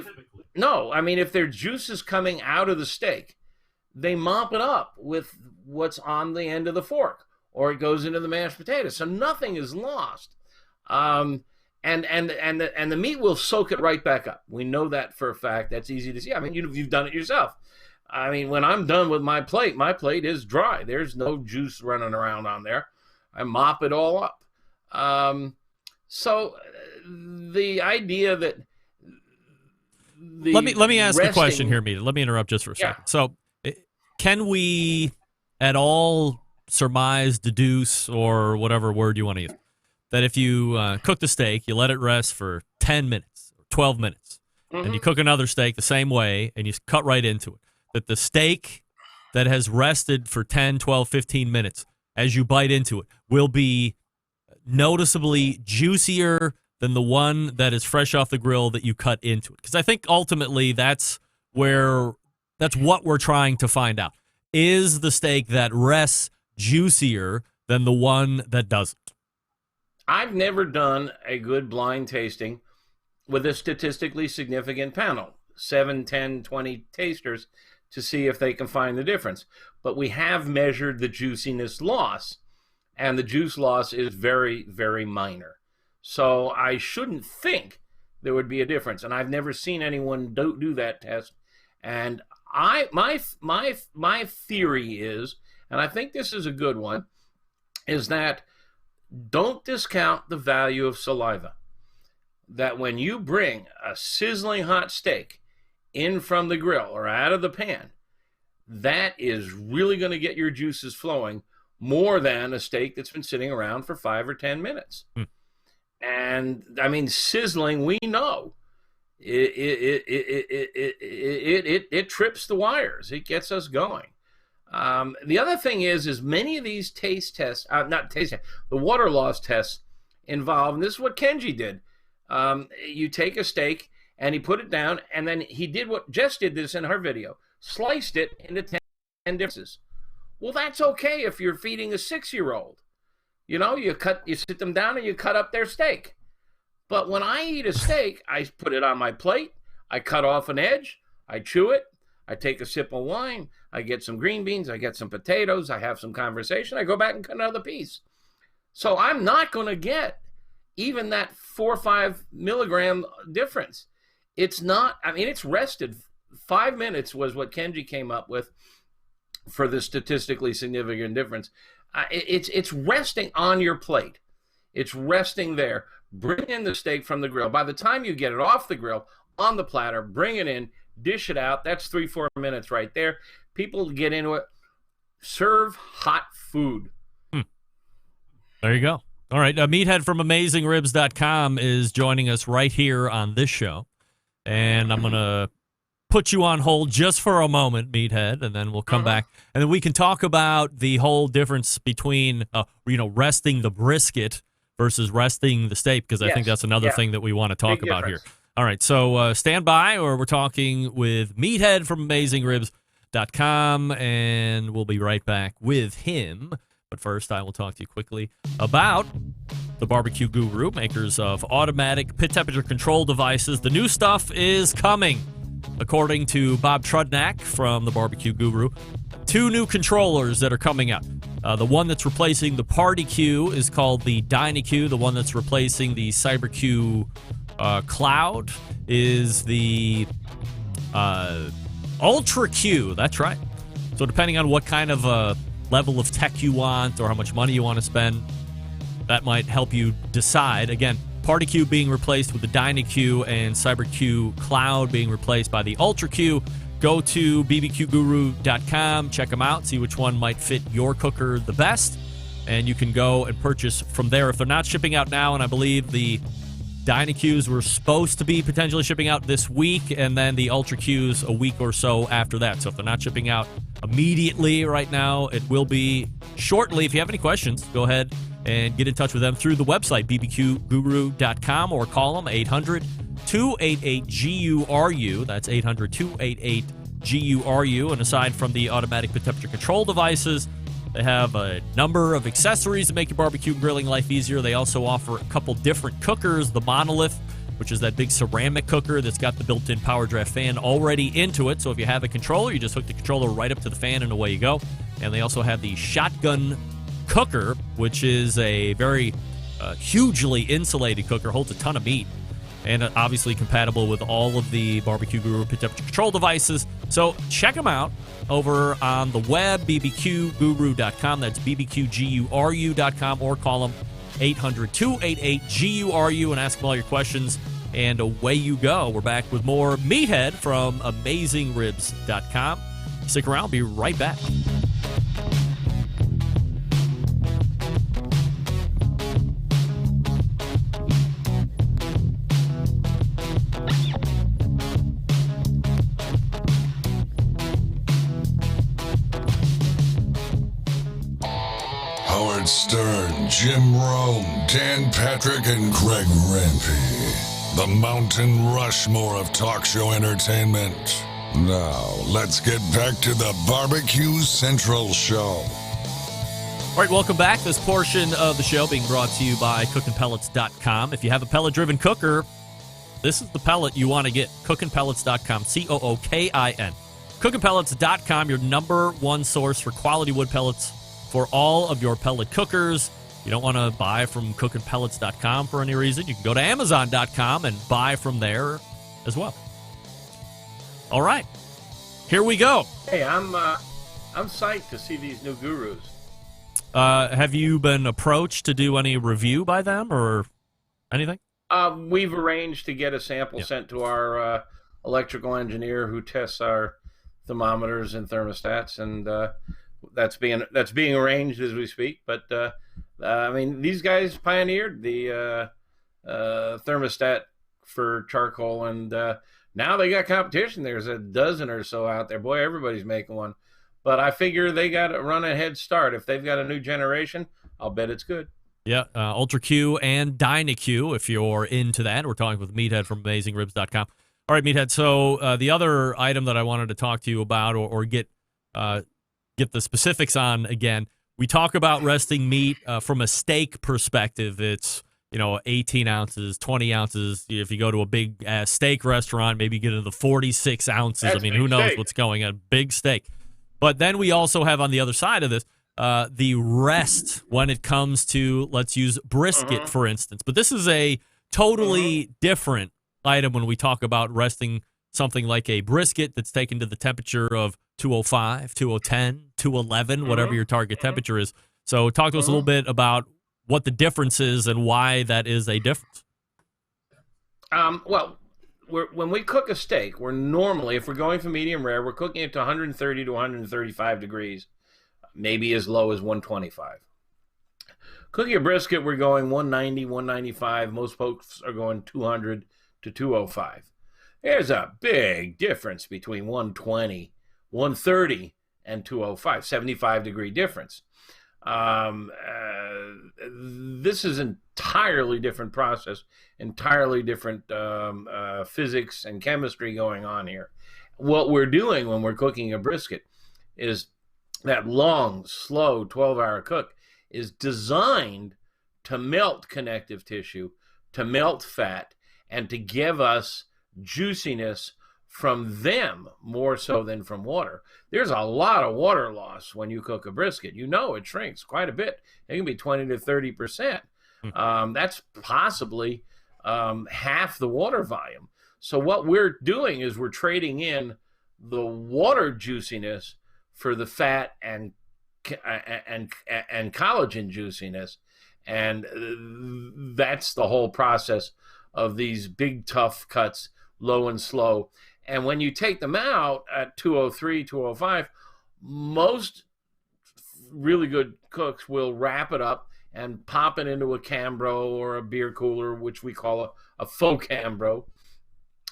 if there's juices coming out of the steak, they mop it up with what's on the end of the fork, or it goes into the mashed potatoes. So nothing is lost. And the meat will soak it right back up. We know that for a fact. That's easy to see. I mean, you've done it yourself. I mean, when I'm done with my plate is dry. There's no juice running around on there. I mop it all up. So the idea that let me ask a question here, Meathead. Let me interrupt just for a second. So, can we at all surmise, deduce, or whatever word you want to use, that if you cook the steak, you let it rest for 10 minutes or 12 minutes, and you cook another steak the same way, and you cut right into it, that the steak that has rested for 10, 12, 15 minutes, as you bite into it, will be noticeably juicier than the one that is fresh off the grill that you cut into it? Because I think ultimately that's what we're trying to find out. Is the steak that rests juicier than the one that doesn't? I've never done a good blind tasting with a statistically significant panel, 7, 10, 20 tasters, to see if they can find the difference. But we have measured the juiciness loss, and the juice loss is very, very minor. So I shouldn't think there would be a difference, and I've never seen anyone do that test. And my theory is, and I think this is a good one, is that don't discount the value of saliva. That when you bring a sizzling hot steak in from the grill or out of the pan, that is really going to get your juices flowing more than a steak that's been sitting around for 5 or 10 minutes. And I mean, sizzling, we know it trips the wires. It gets us going. The other thing is many of these taste tests, the water loss tests involve, and this is what Kenji did. You take a steak and he put it down, and then he did what Jess did this in her video, sliced it into 10 differences. Well, that's okay if you're feeding a 6-year-old. You know, you sit them down and you cut up their steak. But when I eat a steak, I put it on my plate, I cut off an edge, I chew it, I take a sip of wine, I get some green beans, I get some potatoes, I have some conversation, I go back and cut another piece. So I'm not going to get even that 4 or 5 milligram difference. It's not, I mean, it's rested. 5 minutes was what Kenji came up with for the statistically significant difference. It's resting on your plate. It's resting there. Bring in the steak from the grill. By the time you get it off the grill, on the platter, bring it in, dish it out. That's 3-4 minutes right there. People get into it. Serve hot food. There you go. All right. Meathead from AmazingRibs.com is joining us right here on this show. And I'm going to put you on hold just for a moment, Meathead, and then we'll come back. And then we can talk about the whole difference between, resting the brisket versus resting the steak, because I think that's another thing that we want to talk about here. All right, so stand by, or we're talking with Meathead from AmazingRibs.com, and we'll be right back with him. But first, I will talk to you quickly about the Barbecue Guru, makers of automatic pit temperature control devices. The new stuff is coming. According to Bob Trudnak from the Barbecue Guru, 2 new controllers that are coming out. The one that's replacing the Party Q is called the DynaQ. The one that's replacing the CyberQ Cloud is the Ultra Q. That's right. So depending on what kind of level of tech you want or how much money you want to spend, that might help you decide. Again, Party Q being replaced with the DynaQ and CyberQ Cloud being replaced by the Ultra Q. Go to bbqguru.com, check them out, see which one might fit your cooker the best, and you can go and purchase from there. If they're not shipping out now, and I believe the DynaQs were supposed to be potentially shipping out this week, and then the Ultra Qs a week or so after that. So if they're not shipping out immediately right now, it will be shortly. If you have any questions, go ahead and get in touch with them through the website, bbqguru.com, or call them 800-288-GURU. That's 800-288-GURU. And aside from the automatic pit temperature control devices, they have a number of accessories to make your barbecue and grilling life easier. They also offer a couple different cookers. The Monolith, which is that big ceramic cooker that's got the built-in power draft fan already into it. So if you have a controller, you just hook the controller right up to the fan and away you go. And they also have the Shotgun cooker, which is a very hugely insulated cooker, holds a ton of meat, and obviously compatible with all of the Barbecue Guru pit temperature control devices. So check them out over on the web, bbqguru.com. That's bbqguru.com, or call them 800-288-GURU and ask them all your questions, and away you go. We're back with more Meathead from AmazingRibs.com. Stick around. I'll be right back. Howard Stern, Jim Rome, Dan Patrick, and Greg Rempe. The Mountain Rushmore of talk show entertainment. Now, let's get back to the Barbecue Central Show. All right, welcome back. This portion of the show being brought to you by cookinpellets.com. If you have a pellet-driven cooker, this is the pellet you want to get. Cookinpellets.com, COOKIN. Cookinpellets.com, your number one source for quality wood pellets for all of your pellet cookers. You don't want to buy from cookinpellets.com for any reason, you can go to amazon.com and buy from there as well. All right, here we go. Hey, I'm psyched to see these new gurus. Have you been approached to do any review by them or anything? We've arranged to get a sample sent to our electrical engineer who tests our thermometers and thermostats, and that's being arranged as we speak. But I mean, these guys pioneered the thermostat for charcoal, and now they got competition. There's a dozen or so out there. Boy, everybody's making one. But I figure they got to run a head start. If they've got a new generation, I'll bet it's good. Yeah, Ultra Q and DynaQ, if you're into that. We're talking with Meathead from AmazingRibs.com. All right, Meathead, so the other item that I wanted to talk to you about or get the specifics on again, we talk about resting meat from a steak perspective. It's, 18 ounces, 20 ounces. If you go to a big steak restaurant, maybe get into the 46 ounces. That's who knows steak. what's going on. Big steak. But then we also have on the other side of this, the rest when it comes to, let's use brisket, for instance. But this is a totally different item when we talk about resting something like a brisket that's taken to the temperature of 205, 210, 211, whatever your target temperature is. So talk to us a little bit about what the difference is and why that is a difference. Well, when we cook a steak, we're normally, if we're going for medium rare, we're cooking it to 130 to 135 degrees, maybe as low as 125. Cooking a brisket, we're going 190, 195. Most folks are going 200 to 205. There's a big difference between 120, 130, and 205, 75-degree difference. this is an entirely different process, entirely different physics and chemistry going on here. What we're doing when we're cooking a brisket is that long, slow 12-hour cook is designed to melt connective tissue, to melt fat, and to give us juiciness from them more so than from water. There's a lot of water loss when you cook a brisket. You know it shrinks quite a bit. It can be 20 to 30%. That's possibly half the water volume. So what we're doing is we're trading in the water juiciness for the fat and collagen juiciness. And that's the whole process of these big, tough cuts, low and slow. And when you take them out at 203, 205, most really good cooks will wrap it up and pop it into a Cambro or a beer cooler, which we call a faux Cambro,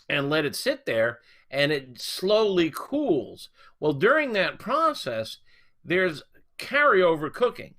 and let it sit there, and it slowly cools. Well, during that process, there's carryover cooking.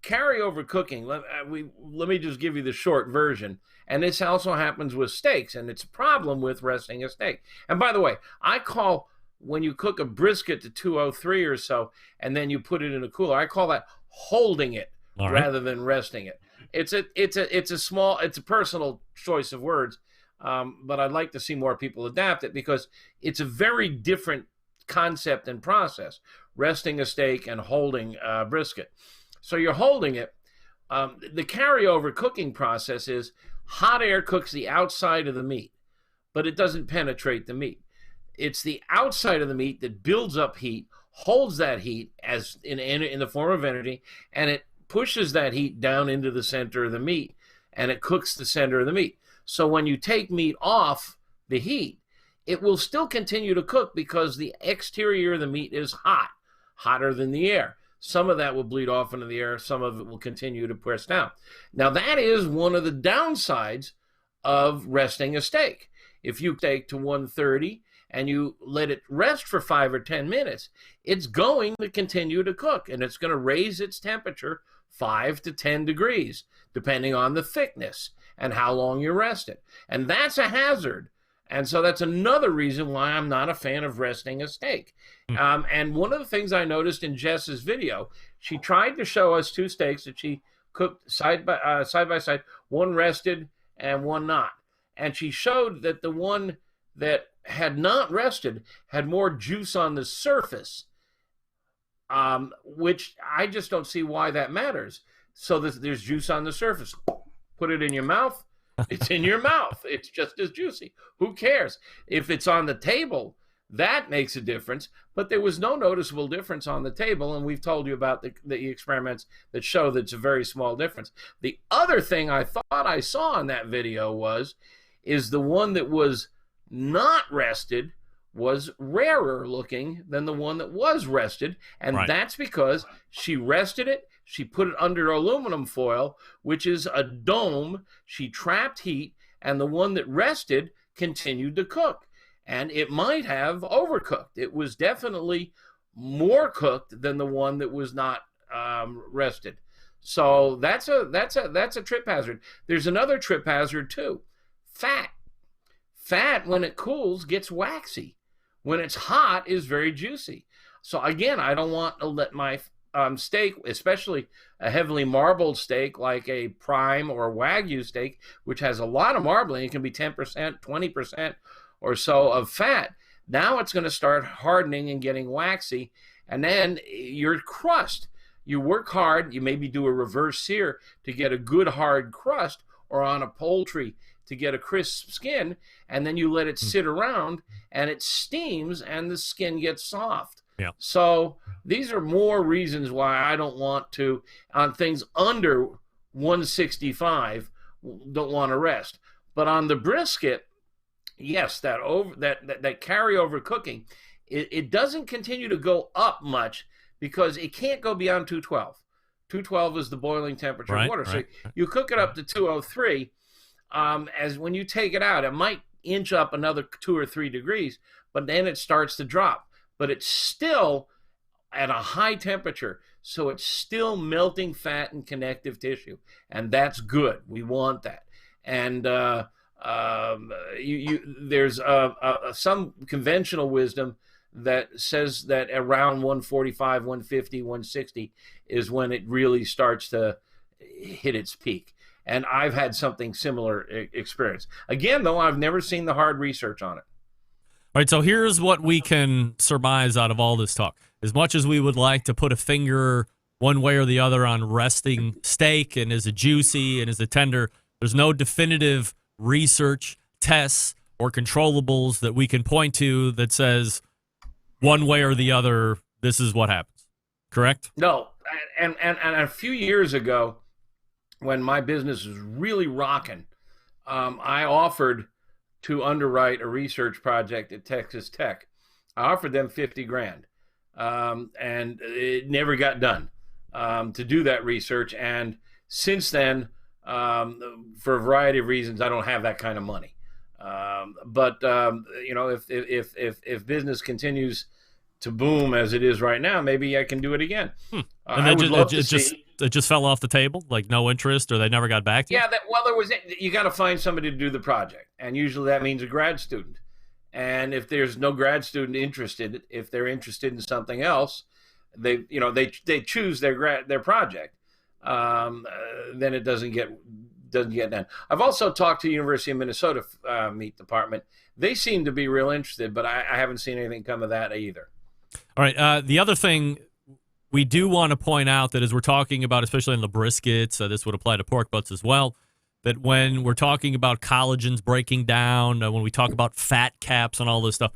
Carryover cooking, let me just give you the short version. And this also happens with steaks, and it's a problem with resting a steak. And by the way, I call, when you cook a brisket to 203 or so, and then you put it in a cooler, I call that holding it rather than resting it. It's a personal choice of words, but I'd like to see more people adapt it because it's a very different concept and process, resting a steak and holding a brisket. So you're holding it. The carryover cooking process is hot air cooks the outside of the meat, but it doesn't penetrate the meat. It's the outside of the meat that builds up heat, holds that heat as in the form of energy, and it pushes that heat down into the center of the meat, and it cooks the center of the meat. So when you take meat off the heat, it will still continue to cook because the exterior of the meat is hot, hotter than the air. Some of that will bleed off into the air. Some of it will continue to press down. Now, that is one of the downsides of resting a steak. If you take to 130 and you let it rest for 5 or 10 minutes, it's going to continue to cook, and it's going to raise its temperature 5 to 10 degrees, depending on the thickness and how long you rest it. And that's a hazard. And so that's another reason why I'm not a fan of resting a steak. And one of the things I noticed in Jess's video, she tried to show us two steaks that she cooked side by side, one rested and one not. And she showed that the one that had not rested had more juice on the surface, which I just don't see why that matters. So there's juice on the surface. Put it in your mouth. It's in your mouth. It's just as juicy. Who cares? If it's on the table, that makes a difference. But there was no noticeable difference on the table, and we've told you about the experiments that show that it's a very small difference. The other thing I thought I saw in that video is the one that was not rested was rarer looking than the one that was rested, and that's because she rested it. She put it under aluminum foil, which is a dome. She trapped heat, and the one that rested continued to cook. And it might have overcooked. It was definitely more cooked than the one that was not rested. So that's a trip hazard. There's another trip hazard too. Fat. Fat, when it cools, gets waxy. When it's hot, is very juicy. So again, I don't want to let my steak, especially a heavily marbled steak like a prime or Wagyu steak, which has a lot of marbling, it can be 10%, 20% or so of fat. Now it's going to start hardening and getting waxy, and then your crust. You work hard, you maybe do a reverse sear to get a good hard crust, or on a poultry to get a crisp skin, and then you let it sit around and it steams and the skin gets soft. Yeah. So these are more reasons why I don't want to, on things under 165, don't want to rest. But on the brisket, yes, that carryover cooking, it doesn't continue to go up much because it can't go beyond 212. 212 is the boiling temperature of water. So you cook it up to 203. As when you take it out, it might inch up another 2 or 3 degrees, but then it starts to drop. But it's still at a high temperature, so it's still melting fat and connective tissue, and that's good. We want that. And there's some conventional wisdom that says that around 145, 150, 160 is when it really starts to hit its peak. And I've had something similar experience. Again, though, I've never seen the hard research on it. All right, so here's what we can surmise out of all this talk. As much as we would like to put a finger one way or the other on resting steak and is it juicy and is it tender, there's no definitive research, tests, or controllables that we can point to that says one way or the other, this is what happens. Correct? No. And a few years ago, when my business was really rocking, I offered to underwrite a research project at Texas Tech. I offered them $50,000, and it never got done to do that research. And since then, for a variety of reasons, I don't have that kind of money. But if business continues to boom as it is right now, maybe I can do it again. And it just fell off the table, like no interest, or they never got back to you? Yeah, you got to find somebody to do the project, and usually that means a grad student. And if there's no grad student interested, if they're interested in something else, they choose their project. Then it doesn't get done. I've also talked to the University of Minnesota meat department. They seem to be real interested, but I haven't seen anything come of that either. All right. The other thing we do want to point out that as we're talking about, especially in the briskets, this would apply to pork butts as well, that when we're talking about collagens breaking down, when we talk about fat caps and all this stuff,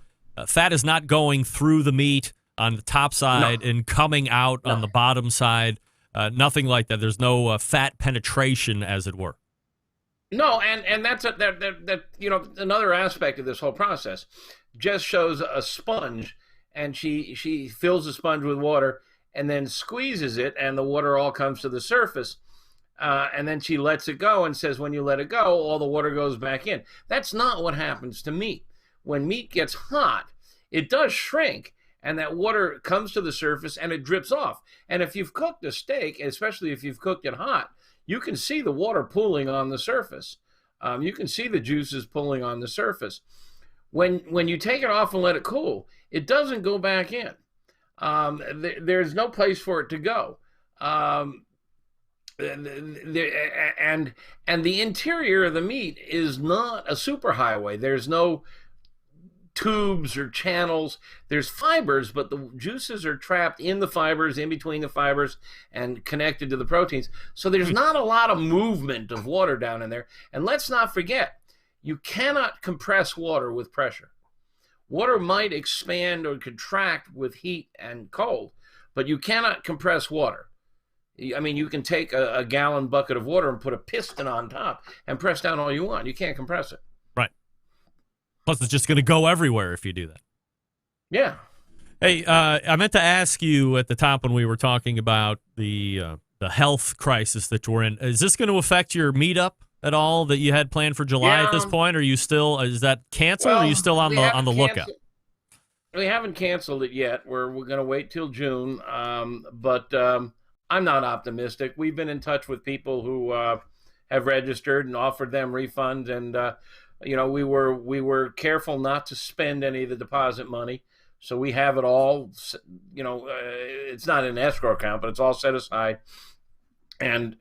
fat is not going through the meat on the top side and coming out on the bottom side. Nothing like that. There's no fat penetration, as it were. No, and that's another aspect of this whole process. Jess shows a sponge, and she fills the sponge with water and then squeezes it, and the water all comes to the surface. And then she lets it go and says, when you let it go, all the water goes back in. That's not what happens to meat. When meat gets hot, it does shrink, and that water comes to the surface and it drips off. And if you've cooked a steak, especially if you've cooked it hot, you can see the water pooling on the surface. You can see the juices pooling on the surface. When you take it off and let it cool, it doesn't go back in. There's no place for it to go. And the interior of the meat is not a superhighway. There's no tubes or channels. There's fibers, but the juices are trapped in the fibers, in between the fibers, and connected to the proteins. So there's not a lot of movement of water down in there. And let's not forget, you cannot compress water with pressure. Water might expand or contract with heat and cold, but you cannot compress water. I mean, you can take a gallon bucket of water and put a piston on top and press down all you want. You can't compress it. Right. Plus, it's just going to go everywhere if you do that. Yeah. Hey, I meant to ask you at the top when we were talking about the health crisis that we're in. Is this going to affect your meetup at all that you had planned for July at this point? Or are you still, is that canceled, or are you still on the lookout? We haven't canceled it yet. We're going to wait till June. But I'm not optimistic. We've been in touch with people who have registered and offered them refunds, and we were careful not to spend any of the deposit money, so we have it all. It's not an escrow account, but it's all set aside. And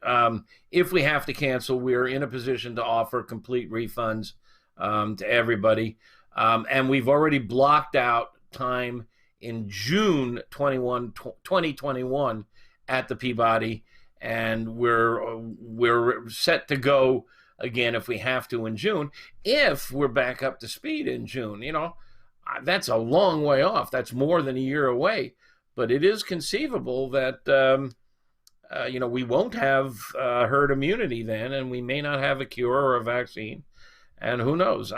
if we have to cancel, we're in a position to offer complete refunds to everybody. And we've already blocked out time in June 2021 at the Peabody, and we're set to go again if we have to in June, if we're back up to speed in June. That's a long way off. That's more than a year away, but it is conceivable that we won't have herd immunity then, and we may not have a cure or a vaccine, and who knows.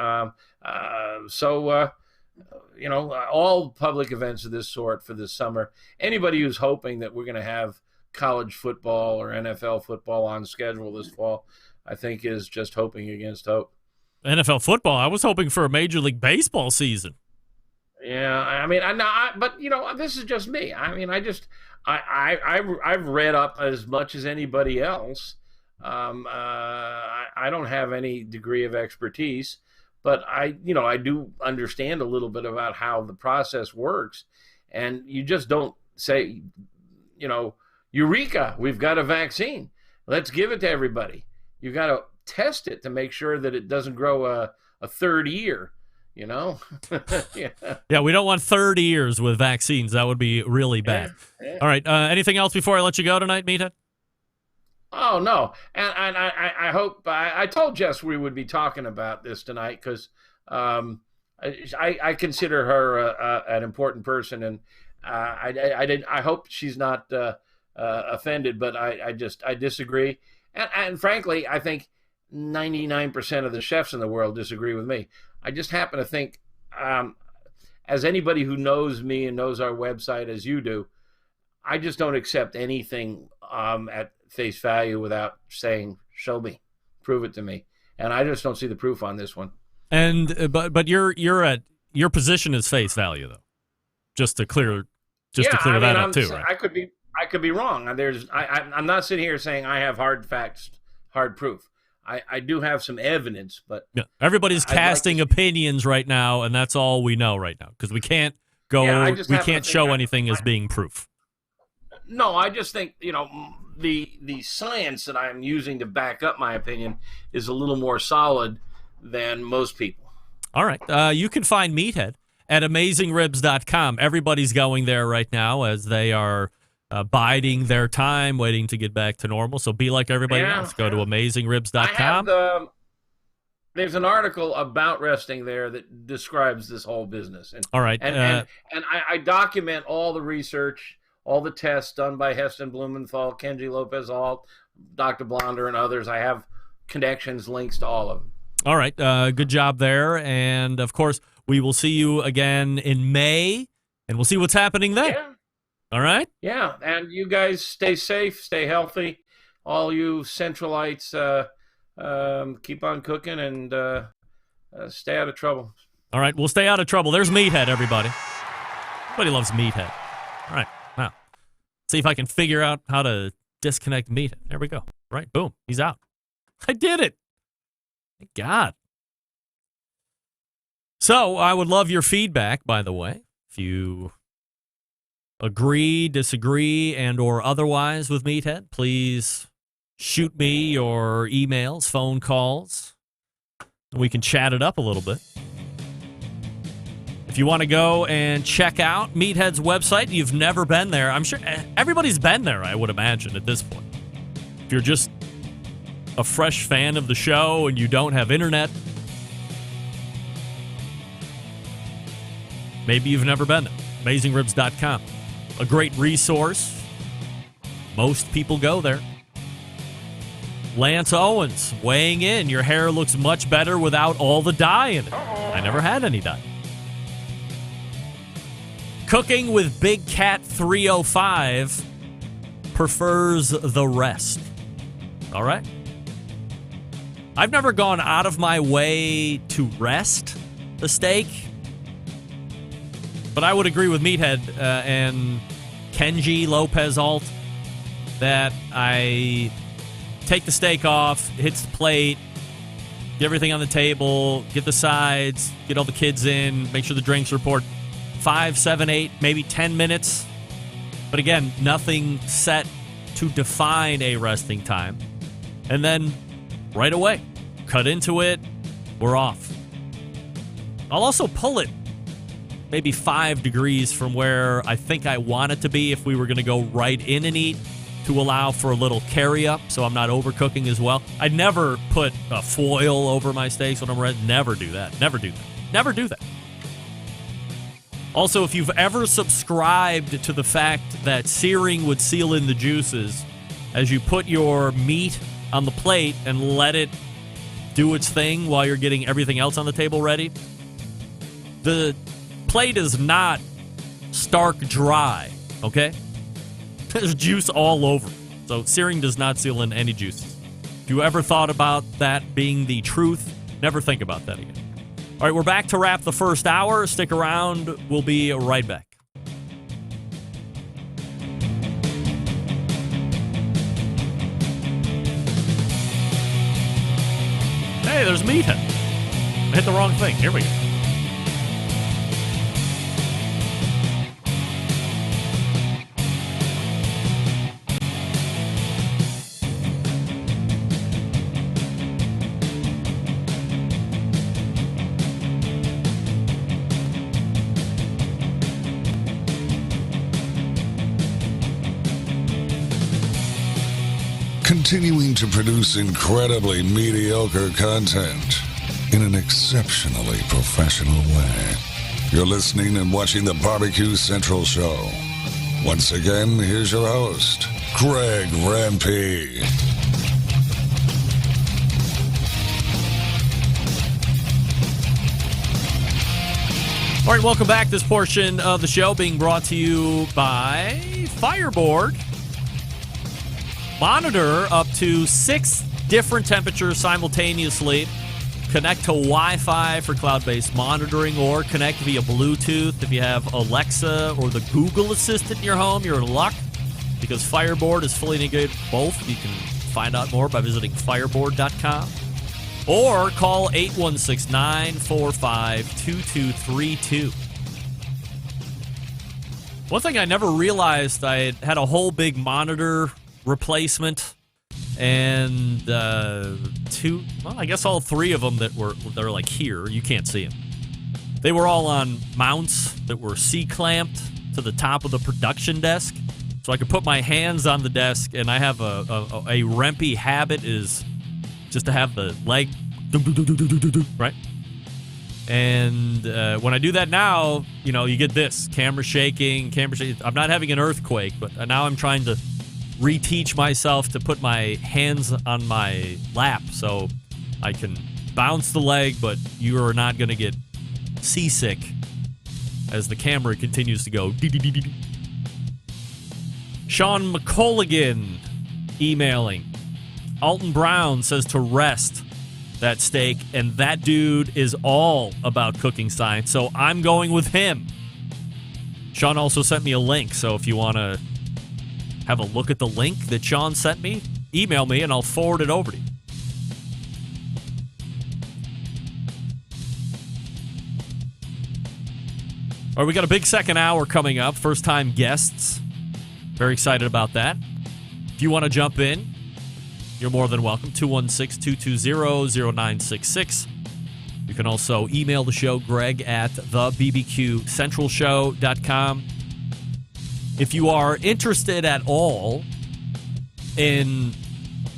All public events of this sort for this summer, anybody who's hoping that we're going to have college football or NFL football on schedule this fall, I think is just hoping against hope. NFL football? I was hoping for a Major League Baseball season. Yeah, I mean, but this is just me. I mean, I've read up as much as anybody else. I don't have any degree of expertise, but I do understand a little bit about how the process works, and you just don't say, Eureka, we've got a vaccine. Let's give it to everybody. You got to test it to make sure that it doesn't grow a third ear. Yeah. Yeah, we don't want 30 years with vaccines. That would be really bad. Yeah. All right. Anything else before I let you go tonight, Meathead? Oh, no. And I hope I told Jess we would be talking about this tonight because I consider her an important person, and I hope she's not offended, but I disagree. And frankly, I think 99% of the chefs in the world disagree with me. I just happen to think, as anybody who knows me and knows our website as you do, I just don't accept anything at face value without saying, show me, prove it to me. And I just don't see the proof on this one. And but your position is face value, though. Just to clear that up too, right? I could be wrong. I'm not sitting here saying I have hard facts, hard proof. I do have some evidence, but yeah, everybody's casting opinions right now, and that's all we know right now because we can't we can't show anything as being proof. No, I just think the science that I'm using to back up my opinion is a little more solid than most people. All right, you can find Meathead at AmazingRibs.com. Everybody's going there right now as they are biding their time, waiting to get back to normal. So be like everybody else. Go to AmazingRibs.com. There's an article about resting there that describes this whole business. And, all right. And I document all the research, all the tests done by Heston Blumenthal, Kenji Lopez-Alt, Dr. Blonder, and others. I have connections, links to all of them. All right. Good job there. And, of course, we will see you again in May, and we'll see what's happening then. Yeah. All right? Yeah, and you guys stay safe, stay healthy. All you Centralites, keep on cooking and stay out of trouble. All right, we'll stay out of trouble. There's Meathead, everybody. Everybody loves Meathead. All right, now, see if I can figure out how to disconnect Meathead. There we go. All right, boom, he's out. I did it. Thank God. So I would love your feedback, by the way, if you agree, disagree, and or otherwise with Meathead, please shoot me your emails, phone calls. We can chat it up a little bit. If you want to go and check out Meathead's website, you've never been there. I'm sure everybody's been there, I would imagine, at this point. If you're just a fresh fan of the show and you don't have internet, maybe you've never been there. AmazingRibs.com. A great resource. Most people go there. Lance Owens weighing in. Your hair looks much better without all the dye in it. I never had any dye. Cooking with Big Cat 305 prefers the rest. All right? I've never gone out of my way to rest the steak. But I would agree with Meathead and Kenji Lopez-Alt that I take the steak off, hits the plate, get everything on the table, get the sides, get all the kids in, make sure the drinks report 5, 7, 8, maybe 10 minutes. But again, nothing set to define a resting time. And then right away, cut into it, we're off. I'll also pull it maybe 5 degrees from where I think I want it to be if we were going to go right in and eat to allow for a little carry up so I'm not overcooking as well. I'd never put a foil over my steaks when I'm ready. Never do that. Never do that. Never do that. Also, if you've ever subscribed to the fact that searing would seal in the juices as you put your meat on the plate and let it do its thing while you're getting everything else on the table ready, the plate is not stark dry, okay? There's juice all over. So searing does not seal in any juices. If you ever thought about that being the truth, never think about that again. All right, we're back to wrap the first hour. Stick around. We'll be right back. Hey, there's Meathead. I hit the wrong thing. Here we go. Continuing to produce incredibly mediocre content in an exceptionally professional way. You're listening and watching the Barbecue Central Show. Once again, here's your host, Greg Rempe. All right, welcome back. This portion of the show being brought to you by Fireboard. Monitor up to 6 different temperatures simultaneously. Connect to Wi-Fi for cloud-based monitoring, or connect via Bluetooth. If you have Alexa or the Google Assistant in your home, you're in luck, because Fireboard is fully integrated with both. You can find out more by visiting fireboard.com or call 816-945-2232. One thing I never realized, I had a whole big monitor replacement, and I guess all 3 of them they're like here. You can't see them. They were all on mounts that were C-clamped to the top of the production desk, so I could put my hands on the desk. And I have a Rempe habit is just to have the leg right. And when I do that now, you get this camera shaking. I'm not having an earthquake, but now I'm trying to reteach myself to put my hands on my lap so I can bounce the leg, but you are not going to get seasick as the camera continues to go. Sean McColligan emailing. Alton Brown says to rest that steak, and that dude is all about cooking science, so I'm going with him. Sean also sent me a link, so if you want to have a look at the link that Sean sent me, email me and I'll forward it over to you. All right, we got a big second hour coming up. First time guests. Very excited about that. If you want to jump in, you're more than welcome. 216-220-0966. You can also email the show, Greg at thebbqcentralshow.com. If you are interested at all in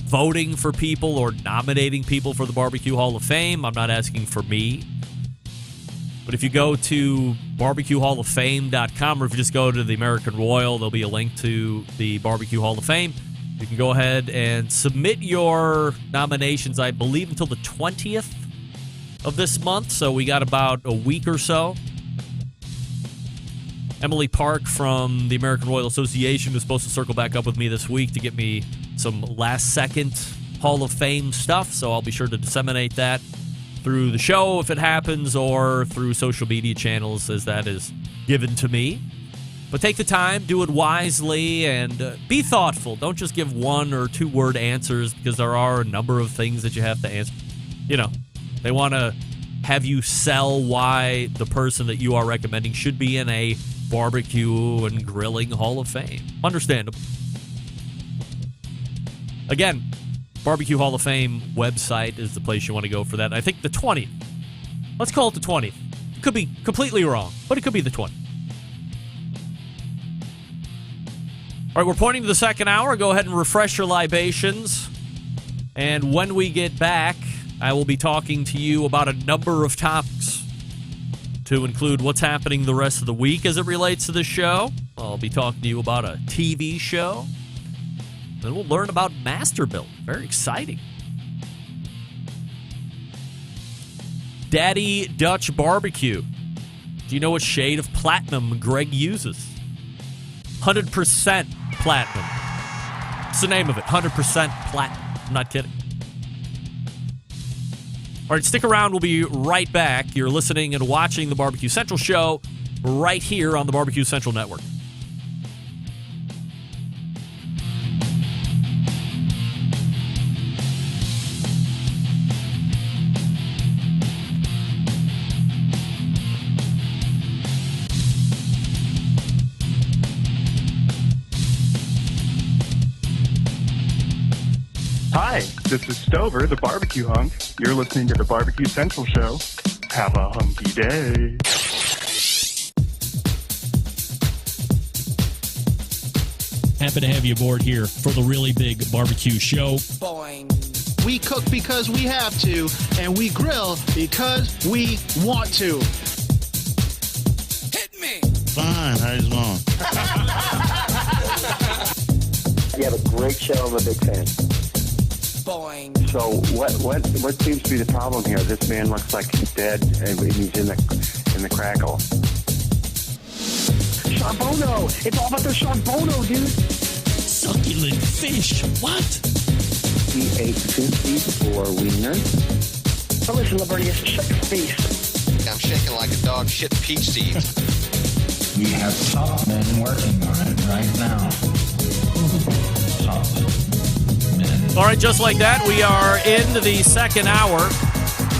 voting for people or nominating people for the Barbecue Hall of Fame, I'm not asking for me, but if you go to barbecuehalloffame.com, or if you just go to the American Royal, there'll be a link to the Barbecue Hall of Fame. You can go ahead and submit your nominations, I believe, until the 20th of this month, so we got about a week or so. Emily Park from the American Royal Association is supposed to circle back up with me this week to get me some last-second Hall of Fame stuff, so I'll be sure to disseminate that through the show if it happens, or through social media channels as that is given to me. But take the time, do it wisely, and be thoughtful. Don't just give 1 or 2 word answers, because there are a number of things that you have to answer. They want to have you sell why the person that you are recommending should be in a Barbecue and Grilling Hall of Fame. Understandable. Again, Barbecue Hall of Fame website is the place you want to go for that. I think the 20th. Let's call it the 20th. It could be completely wrong, but it could be the 20th. All right, we're pointing to the second hour. Go ahead and refresh your libations. And when we get back, I will be talking to you about a number of topics, to include what's happening the rest of the week as it relates to the show. I'll be talking to you about a TV show. Then we'll learn about Masterbuilt. Very exciting. Daddy Dutch Barbecue. Do you know what shade of platinum Greg uses? 100% platinum. It's the name of it. 100% platinum. I'm not kidding. All right, stick around. We'll be right back. You're listening and watching the Barbecue Central show right here on the Barbecue Central Network. Hi, this is Stover, the barbecue hunk. You're listening to the Barbecue Central Show. Have a hunky day. Happy to have you aboard here for the really big barbecue show. Boing. We cook because we have to, and we grill because we want to. Hit me! Fine, how's it going? You have a great show. I'm a big fan. Boing. So what seems to be the problem here? This man looks like he's dead, and he's in the crackle. Charbono! It's all about the charbono, dude! Succulent fish. What? He ate 54 wieners. Oh, listen, Libertius, shut your face. I'm shaking like a dog shit peach seeds. We have top men working on it right now. Top men. All right, just like that, we are in the second hour.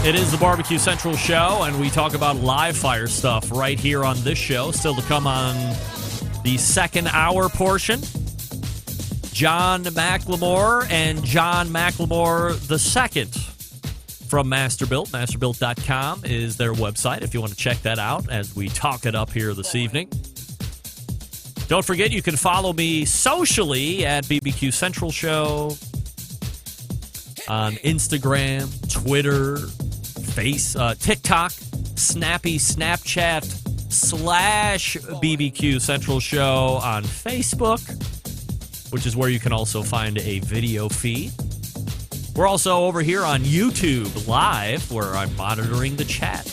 It is the Barbecue Central show, and we talk about live fire stuff right here on this show. Still to come on the second hour portion. John McLemore and John McLemore II from Masterbuilt. Masterbuilt.com is their website if you want to check that out as we talk it up here this evening. Don't forget, you can follow me socially at BBQ Central Show on Instagram, Twitter, TikTok, Snappy Snapchat /BBQ Central Show on Facebook, which is where you can also find a video feed. We're also over here on YouTube Live, where I'm monitoring the chat.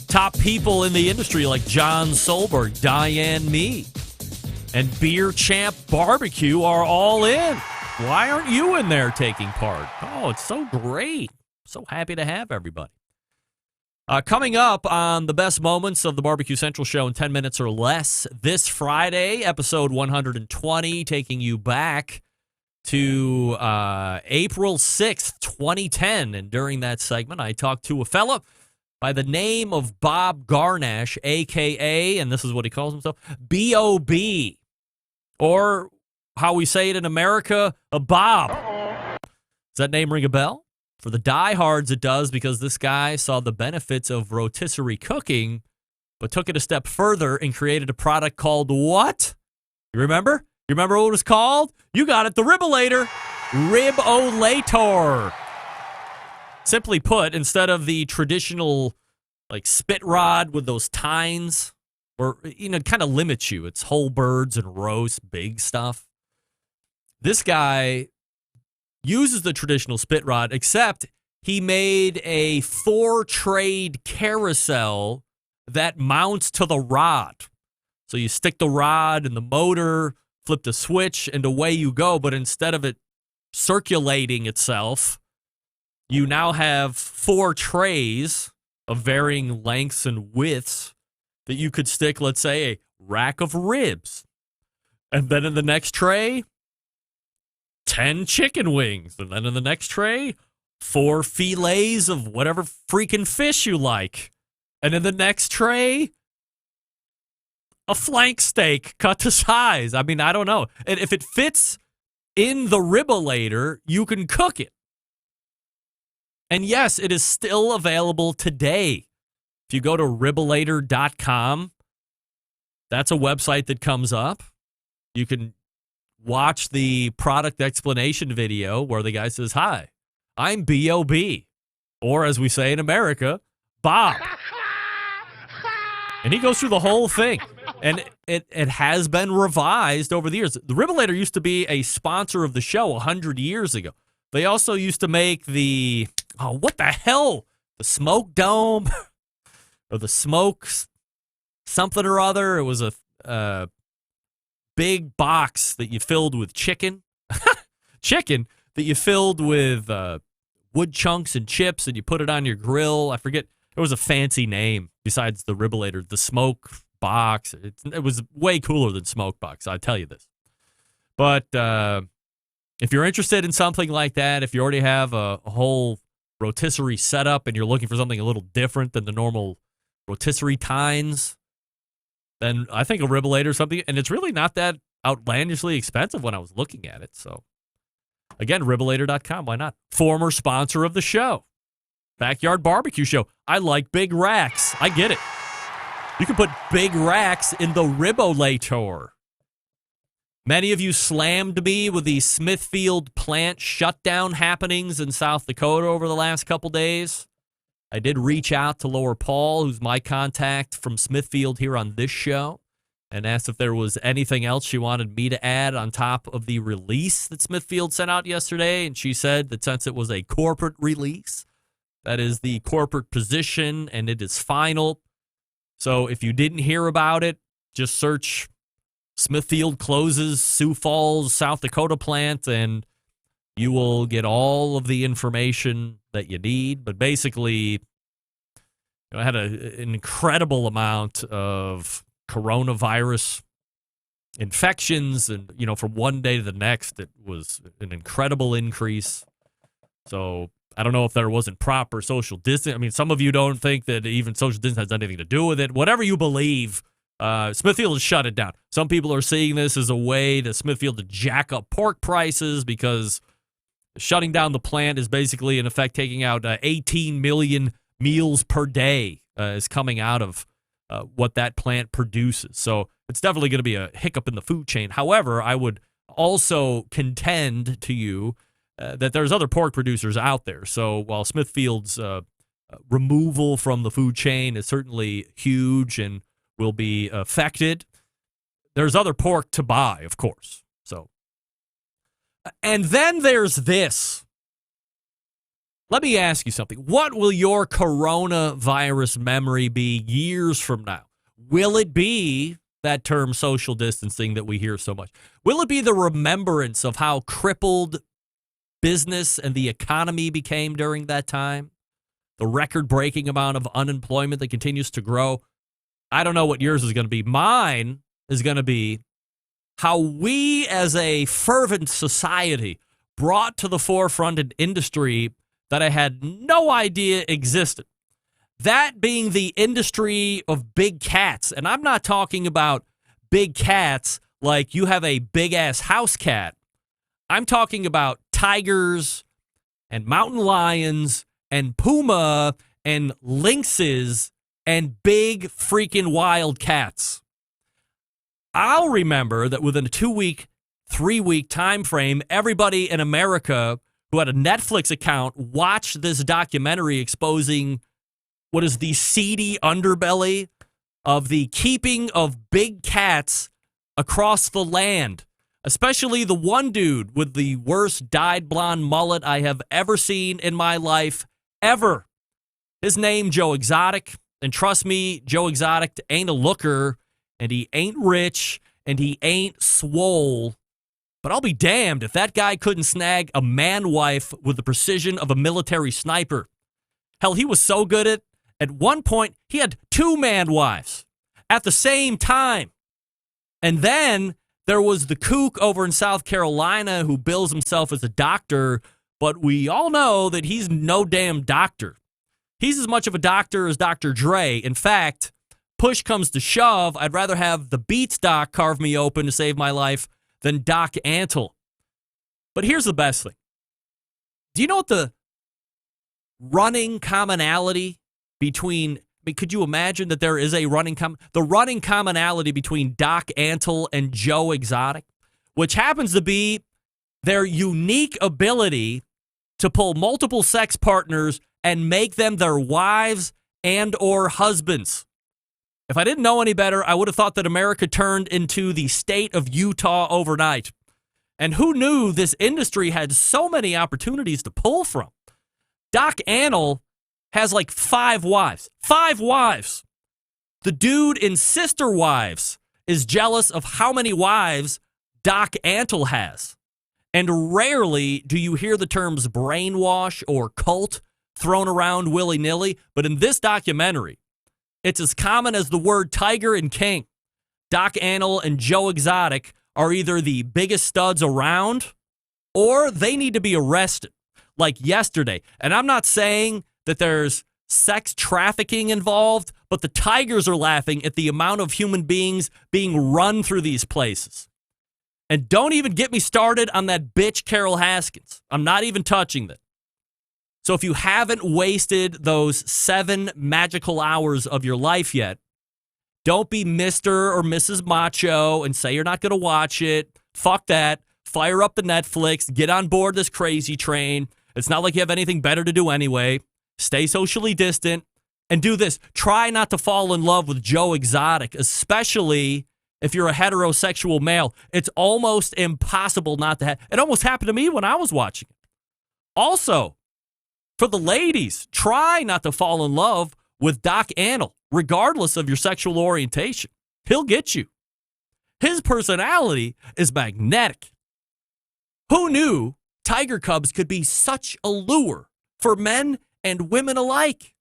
Top people in the industry like John Solberg, Diane Me, and Beer Champ Barbecue are all in. Why aren't you in there taking part? Oh, it's so great. So happy to have everybody. Coming up on the best moments of the Barbecue Central show in 10 minutes or less this Friday, episode 120, taking you back to April 6th, 2010. And during that segment, I talked to a fella by the name of Bob Garnash, a.k.a., and this is what he calls himself, B.O.B., or how we say it in America, a Bob. Does that name ring a bell? For the diehards, it does, because this guy saw the benefits of rotisserie cooking, but took it a step further and created a product called what? You remember? You remember what it was called? You got it, the Ribolator. Rib-O-Lator. Simply put, instead of the traditional like spit rod with those tines, or, it kind of limits you. It's whole birds and roast, big stuff. This guy uses the traditional spit rod, except he made a 4-trade carousel that mounts to the rod. So you stick the rod in the motor, flip the switch, and away you go. But instead of it circulating itself, you now have 4 trays of varying lengths and widths that you could stick, let's say, a rack of ribs. And then in the next tray, 10 chicken wings. And then in the next tray, 4 fillets of whatever freaking fish you like. And in the next tray, a flank steak cut to size. I mean, I don't know. And if it fits in the Ribolator, you can cook it. And yes, it is still available today. If you go to ribolator.com, that's a website that comes up. You can watch the product explanation video where the guy says, "Hi, I'm B.O.B." Or as we say in America, Bob. And he goes through the whole thing. And it has been revised over the years. The Ribolator used to be a sponsor of the show 100 years ago. They also used to make the, what the hell? The Smoke Dome or the Smoke something or other. It was a big box that you filled with chicken. Chicken that you filled with wood chunks and chips, and you put it on your grill. I forget. There was a fancy name besides the Ribolator, the Smoke Box. It was way cooler than Smoke Box, I tell you this. But if you're interested in something like that, if you already have a whole rotisserie setup and you're looking for something a little different than the normal rotisserie tines, then I think a Ribolator or something, and it's really not that outlandishly expensive when I was looking at it. So, again, Ribolator.com. Why not? Former sponsor of the show. Backyard Barbecue Show. I like big racks. I get it. You can put big racks in the Ribolator. Many of you slammed me with the Smithfield plant shutdown happenings in South Dakota over the last couple days. I did reach out to Laura Paul, who's my contact from Smithfield here on this show, and asked if there was anything else she wanted me to add on top of the release that Smithfield sent out yesterday. And she said that since it was a corporate release, that is the corporate position, and it is final. So if you didn't hear about it, just search Smithfield closes Sioux Falls, South Dakota plant, and you will get all of the information that you need. But basically, I had an incredible amount of coronavirus infections, and from one day to the next, it was an incredible increase. So I don't know if there wasn't proper social distance. I mean, some of you don't think that even social distance has anything to do with it. Whatever you believe, Smithfield has shut it down. Some people are seeing this as a way to Smithfield to jack up pork prices because shutting down the plant is basically, in effect, taking out 18 million meals per day is coming out of what that plant produces. So it's definitely going to be a hiccup in the food chain. However, I would also contend to you that there's other pork producers out there. So while Smithfield's removal from the food chain is certainly huge and will be affected, there's other pork to buy, of course. So, and then there's this. Let me ask you something. What will your coronavirus memory be years from now? Will it be that term social distancing that we hear so much? Will it be the remembrance of how crippled business and the economy became during that time? The record-breaking amount of unemployment that continues to grow? I don't know what yours is going to be. Mine is going to be how we as a fervent society brought to the forefront an industry that I had no idea existed. That being the industry of big cats. And I'm not talking about big cats like you have a big-ass house cat. I'm talking about tigers and mountain lions and puma and lynxes and big freaking wild cats. I'll remember that within a 2-week, 3-week time frame, everybody in America who had a Netflix account watched this documentary exposing what is the seedy underbelly of the keeping of big cats across the land. Especially the one dude with the worst dyed blonde mullet I have ever seen in my life, ever. His name, Joe Exotic. And trust me, Joe Exotic ain't a looker, and he ain't rich, and he ain't swole. But I'll be damned if that guy couldn't snag a man wife with the precision of a military sniper. Hell, he was so good at one point, he had 2 man wives at the same time. And then there was the kook over in South Carolina who bills himself as a doctor, but we all know that he's no damn doctor. He's as much of a doctor as Dr. Dre. In fact, push comes to shove, I'd rather have the Beats doc carve me open to save my life than Doc Antle. But here's the best thing. Do you know what the running commonality between, could you imagine that there is a the running commonality between Doc Antle and Joe Exotic, which happens to be their unique ability to pull multiple sex partners and make them their wives and or husbands. If I didn't know any better, I would have thought that America turned into the state of Utah overnight. And who knew this industry had so many opportunities to pull from? Doc Antle has like 5 wives. 5 wives. The dude in Sister Wives is jealous of how many wives Doc Antle has. And rarely do you hear the terms brainwash or cult thrown around willy-nilly. But in this documentary, it's as common as the word tiger and king. Doc Antle and Joe Exotic are either the biggest studs around or they need to be arrested, like yesterday. And I'm not saying that there's sex trafficking involved, but the tigers are laughing at the amount of human beings being run through these places. And don't even get me started on that bitch Carol Haskins. I'm not even touching that. So if you haven't wasted those 7 magical hours of your life yet, don't be Mr. or Mrs. Macho and say you're not going to watch it. Fuck that. Fire up the Netflix. Get on board this crazy train. It's not like you have anything better to do anyway. Stay socially distant and do this. Try not to fall in love with Joe Exotic, especially if you're a heterosexual male. It's almost impossible not to have. It almost happened to me when I was watching it. Also, for the ladies, try not to fall in love with Doc Antle, regardless of your sexual orientation. He'll get you. His personality is magnetic. Who knew tiger cubs could be such a lure for men and women alike?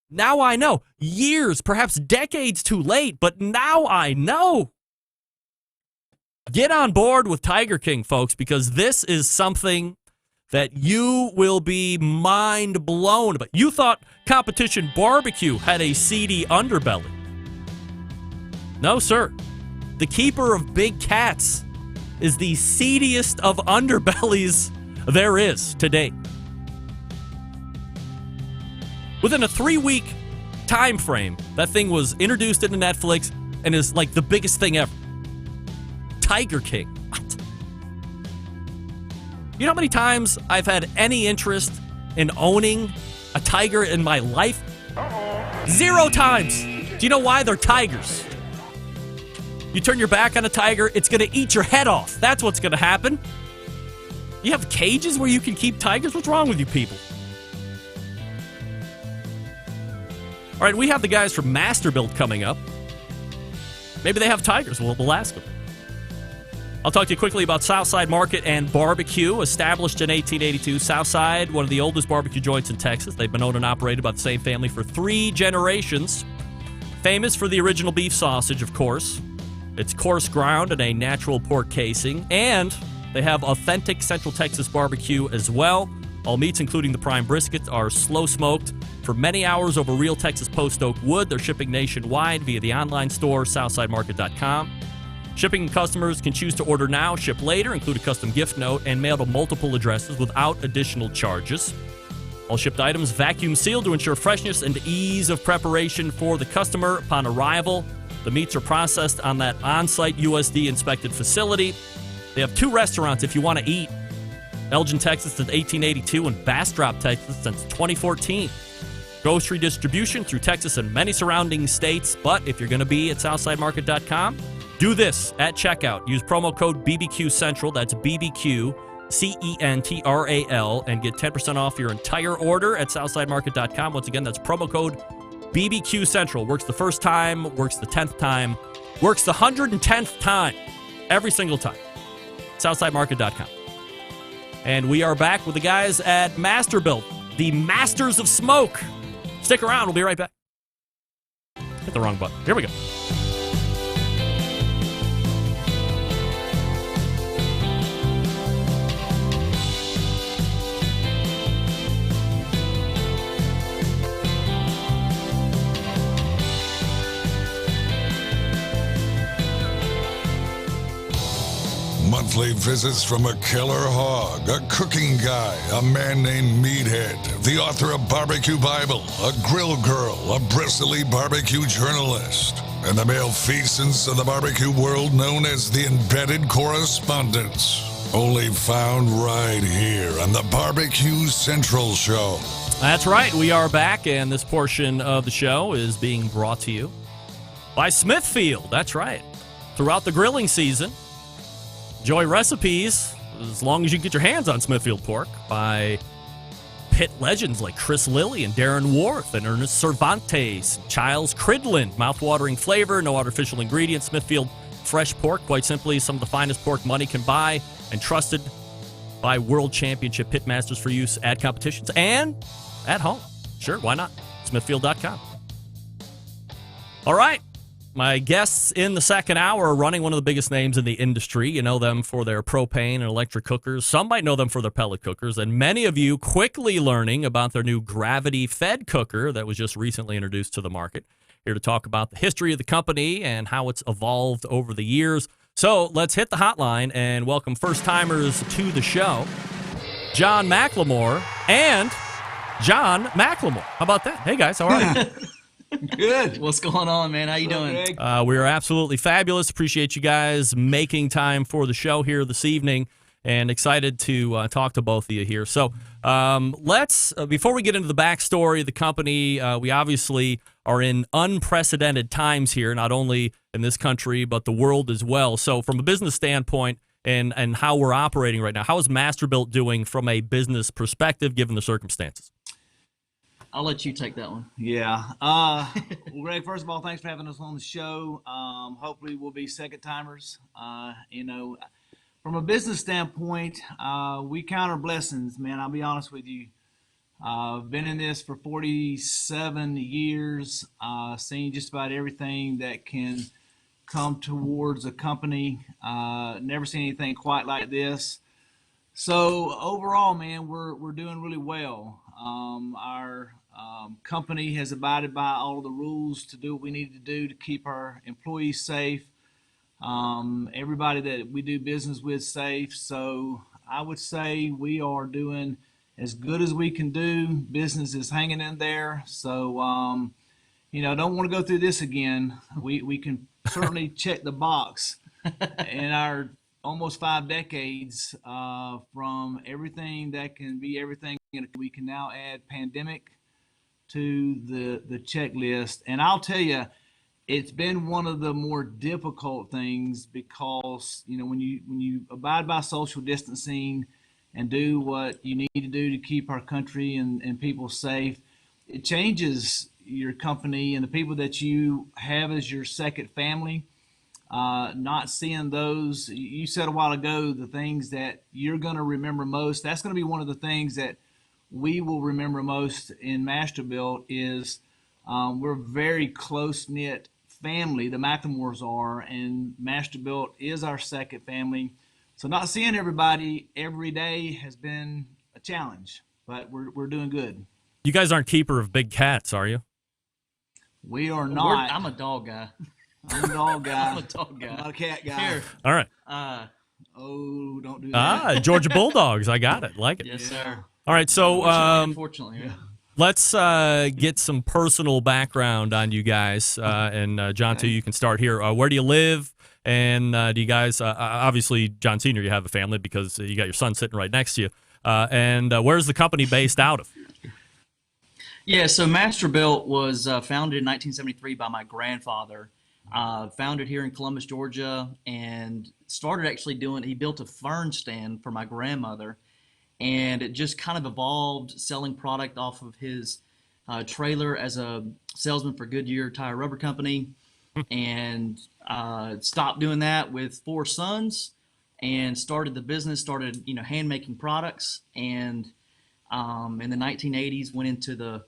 Now I know. Years, perhaps decades too late, but now I know. Get on board with Tiger King, folks, because this is something that you will be mind blown about. You thought Competition Barbecue had a seedy underbelly. No, sir. The keeper of big cats is the seediest of underbellies there is today. Within a 3-week time frame, that thing was introduced into Netflix and is like the biggest thing ever. Tiger King. What? You know how many times I've had any interest in owning a tiger in my life? 0 times. Do you know why? They're tigers. You turn your back on a tiger, it's going to eat your head off. That's what's going to happen. You have cages where you can keep tigers? What's wrong with you people? All right, we have the guys from Masterbuilt coming up. Maybe they have tigers. We'll ask them. I'll talk to you quickly about Southside Market and Barbecue. Established in 1882, Southside, one of the oldest barbecue joints in Texas. They've been owned and operated by the same family for 3 generations. Famous for the original beef sausage, of course. It's coarse ground and a natural pork casing. And they have authentic Central Texas barbecue as well. All meats, including the prime brisket, are slow smoked for many hours over real Texas post oak wood. They're shipping nationwide via the online store, southsidemarket.com. Shipping customers can choose to order now, ship later, include a custom gift note, and mail to multiple addresses without additional charges. All shipped items vacuum sealed to ensure freshness and ease of preparation for the customer upon arrival. The meats are processed on that on-site USD inspected facility. They have 2 restaurants if you want to eat. Elgin, Texas since 1882 and Bastrop, Texas since 2014. Grocery distribution through Texas and many surrounding states. But if you're going to be at southsidemarket.com, do this at checkout. Use promo code BBQ Central. That's BBQ CENTRAL and get 10% off your entire order at southsidemarket.com. Once again, that's promo code BBQ Central. Works the first time, works the 10th time, works the 110th time. Every single time. southsidemarket.com. And we are back with the guys at Masterbuilt, the masters of smoke. Stick around. We'll be right back. Hit the wrong button. Here we go. Monthly visits from a killer hog, a cooking guy, a man named Meathead, the author of Barbecue Bible, a grill girl, a bristly barbecue journalist, and the malfeasance of the barbecue world known as the embedded correspondents. Only found right here on the Barbecue Central Show. That's right. We are back, and this portion of the show is being brought to you by Smithfield. That's right. Throughout the grilling season, enjoy recipes, as long as you get your hands on Smithfield pork, by pit legends like Chris Lilly and Darren Worth and Ernest Cervantes, Childs Cridland, mouth-watering flavor, no artificial ingredients. Smithfield fresh pork, quite simply some of the finest pork money can buy, and trusted by World Championship Pitmasters for use at competitions and at home. Sure, why not? Smithfield.com. All right. My guests in the second hour are running one of the biggest names in the industry. You know them for their propane and electric cookers. Some might know them for their pellet cookers. And many of you quickly learning about their new gravity-fed cooker that was just recently introduced to the market. Here to talk about the history of the company and how it's evolved over the years. So let's hit the hotline and welcome first-timers to the show, John McLemore and John McLemore. How about that? Hey, guys, how are you? Good. What's going on, man? How you doing? We are absolutely fabulous. Appreciate you guys making time for the show here this evening, and excited to talk to both of you here. So let's, before we get into the backstory of the company, we obviously are in unprecedented times here, not only in this country, but the world as well. So from a business standpoint and how we're operating right now, how is Masterbuilt doing from a business perspective, given the circumstances? I'll let you take that one. Yeah. Well, Greg, first of all, thanks for having us on the show. Hopefully we'll be second timers. From a business standpoint, we count our blessings, man. I'll be honest with you. I've been in this for 47 years, seen just about everything that can come towards a company. Never seen anything quite like this. So overall, man, we're doing really well. Our company has abided by all of the rules to do what we need to do to keep our employees safe. Everybody that we do business with safe. So I would say we are doing as good as we can do. Business is hanging in there. So, don't want to go through this again. We can certainly check the box in our almost 5 decades from everything that can be everything. We can now add pandemic to the checklist. And I'll tell you, it's been one of the more difficult things because, when you abide by social distancing and do what you need to do to keep our country and people safe, it changes your company and the people that you have as your second family. Not seeing those, you said a while ago, the things that you're going to remember most, that's going to be one of the things that we will remember most in Masterbuilt is we're a very close-knit family, the McLemores are, and Masterbuilt is our second family. So not seeing everybody every day has been a challenge, but we're doing good. You guys aren't keeper of big cats, are you? We are not. I'm a dog guy. I'm a dog guy. I'm a dog guy. I'm not a cat guy. Here. All right. Don't do that. Georgia Bulldogs. I got it. Like it. Yes, sir. All right. So unfortunately, yeah. Let's get some personal background on you guys. And John, too, you can start here. Where do you live? And do you guys, obviously, John Sr., you have a family because you got your son sitting right next to you. And where's the company based out of? Yeah, so Masterbuilt was founded in 1973 by my grandfather. Founded here in Columbus, Georgia, and started actually he built a fern stand for my grandmother. And it just kind of evolved selling product off of his trailer as a salesman for Goodyear Tire Rubber Company, and stopped doing that with 4 sons and started the business, started hand making products, and in the 1980s went into the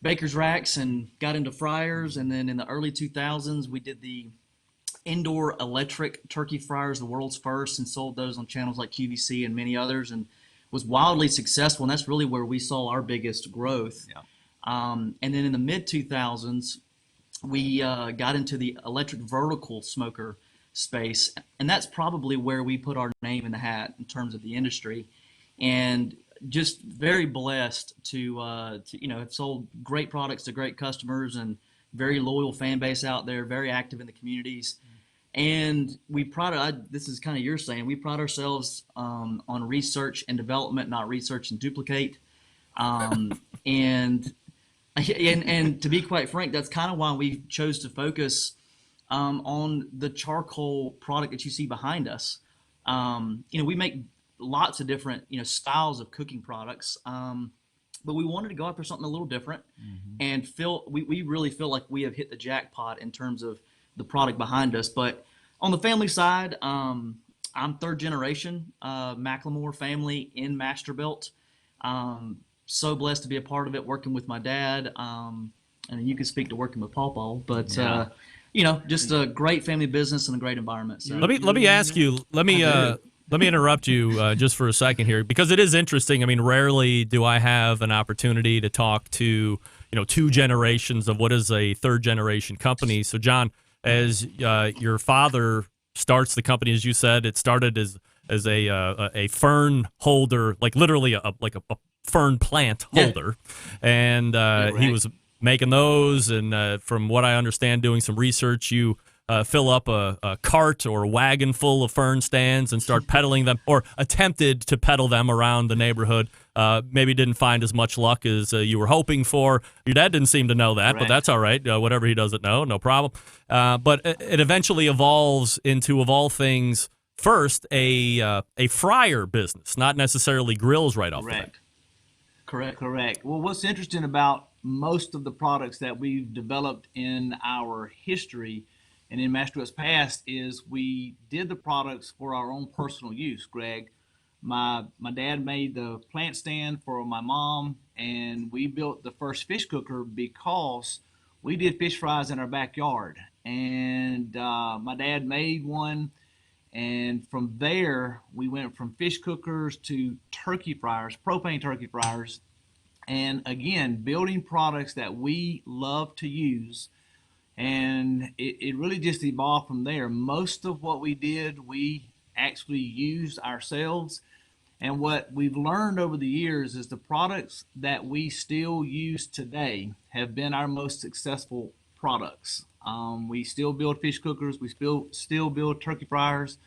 baker's racks and got into fryers, and then in the early 2000s we did the indoor electric turkey fryers, the world's first, and sold those on channels like QVC and many others, and was wildly successful, and that's really where we saw our biggest growth. Yeah. And then in the mid-2000s, we got into the electric vertical smoker space, and that's probably where we put our name in the hat in terms of the industry. And just very blessed to have sold great products to great customers and very loyal fan base out there, very active in the communities. And this is kind of your saying, we pride ourselves on research and development, not research and duplicate. And to be quite frank, that's kind of why we chose to focus on the charcoal product that you see behind us. We make lots of different styles of cooking products, but we wanted to go after something a little different, and we really feel like we have hit the jackpot in terms of the product behind us. But on the family side, I'm third generation McLemore family in Masterbuilt. So blessed to be a part of it, working with my dad. And you can speak to working with Paul, but just a great family business and a great environment. So Let me ask you. Let me interrupt you just for a second here, because it is interesting. I mean, rarely do I have an opportunity to talk to two generations of what is a third generation company. So, John, as your father starts the company, as you said, it started as a fern holder, like literally a fern plant holder, and he was making those. And from what I understand, doing some research, you fill up a cart or a wagon full of fern stands and start peddling them, or attempted to peddle them around the neighborhood. Maybe didn't find as much luck as you were hoping for. Your dad didn't seem to know that, but that's all right. Whatever he doesn't know, no problem. But it eventually evolves into, of all things, first a fryer business, not necessarily grills right off the bat. Correct. Well, what's interesting about most of the products that we've developed in our history and in Masterbuilt's past is we did the products for our own personal use, Greg. My dad made the plant stand for my mom, and we built the first fish cooker because we did fish fries in our backyard. And my dad made one, and from there we went from fish cookers to turkey fryers, propane turkey fryers, and again, building products that we love to use. And it really just evolved from there. Most of what we did, we actually used ourselves. And what we've learned over the years is the products that we still use today have been our most successful products. We still build fish cookers. We still build turkey fryers.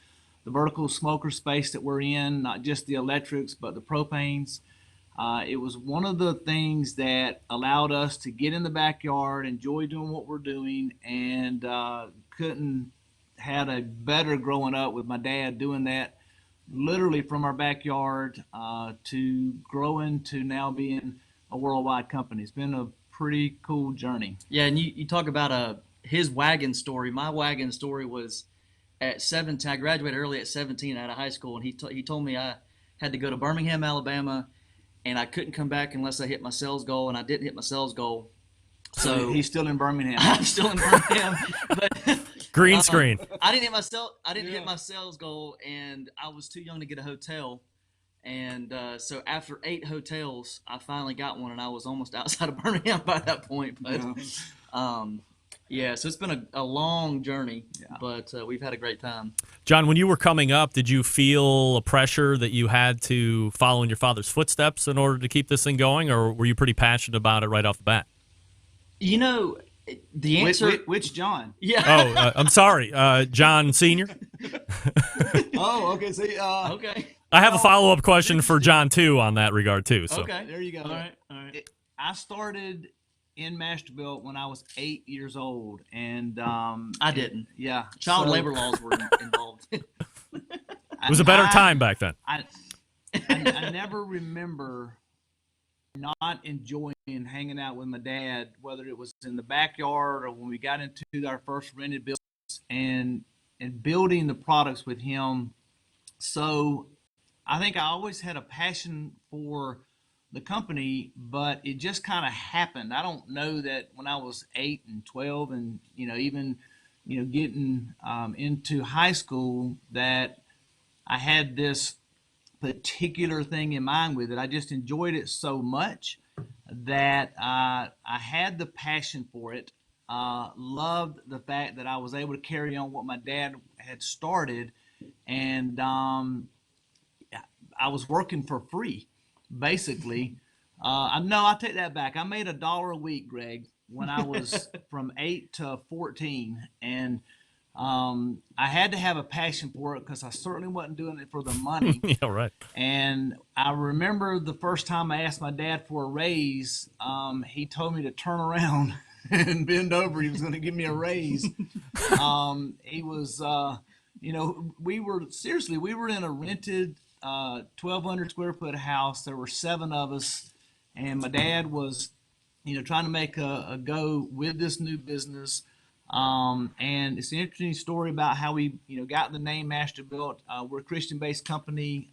The vertical smoker space that we're in, not just the electrics, but the propanes. It was one of the things that allowed us to get in the backyard, enjoy doing what we're doing, and couldn't had a better growing up with my dad doing that literally from our backyard to growing to now being a worldwide company. It's been a pretty cool journey. Yeah, and you talk about his wagon story. My wagon story was at 17. I graduated early at 17 out of high school, and he told me I had to go to Birmingham, Alabama, and I couldn't come back unless I hit my sales goal, and I didn't hit my sales goal. So he's still in Birmingham. I'm still in Birmingham, but green screen. I didn't hit my sales goal, and I was too young to get a hotel. And so after 8 hotels, I finally got one, and I was almost outside of Birmingham by that point. But so it's been a long journey, but we've had a great time. John, when you were coming up, did you feel a pressure that you had to follow in your father's footsteps in order to keep this thing going, or were you pretty passionate about it right off the bat? The answer... Which John? Yeah. Oh, I'm sorry. John Sr.? Oh, okay. See, okay. I have a follow-up question for John, too, on that regard, too. So. Okay, there you go. All right. I started in Masterbuilt when I was 8 years old, and I didn't. Yeah. Child labor laws were involved. It was a better time back then. I never remember not enjoying hanging out with my dad, whether it was in the backyard or when we got into our first rented buildings, and building the products with him. So I think I always had a passion for the company, but it just kind of happened. I don't know that when I was 8 and 12 and, even, getting into high school that I had this particular thing in mind with it. I just enjoyed it so much that I had the passion for it. Loved the fact that I was able to carry on what my dad had started, and I was working for free, basically. No, I take that back. I made $1 a week, Greg, when I was from 8 to 14, and I had to have a passion for it because I certainly wasn't doing it for the money. Yeah, right. And I remember the first time I asked my dad for a raise, he told me to turn around and bend over. He was going to give me a raise. He was, we were in a rented 1,200 square foot house. There were 7 of us, and my dad was, trying to make a go with this new business. And it's an interesting story about how we, got the name Masterbuilt. We're a Christian-based company.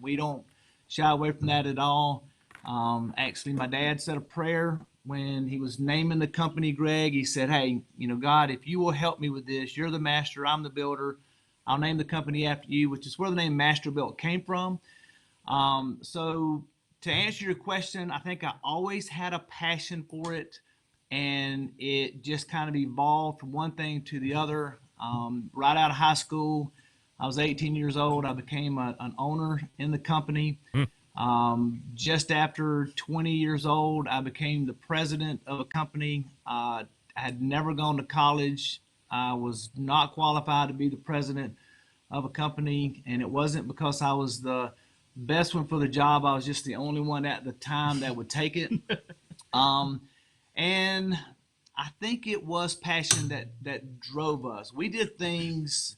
We don't shy away from that at all. Actually, my dad said a prayer when he was naming the company, Greg. He said, hey, God, if you will help me with this, you're the master, I'm the builder. I'll name the company after you, which is where the name Masterbuilt came from. So to answer your question, I think I always had a passion for it, and it just kind of evolved from one thing to the other. Right out of high school, I was 18 years old. I became an owner in the company. Just after 20 years old, I became the president of a company. I had never gone to college. I was not qualified to be the president of a company, and it wasn't because I was the best one for the job. I was just the only one at the time that would take it. And I think it was passion that drove us. We did things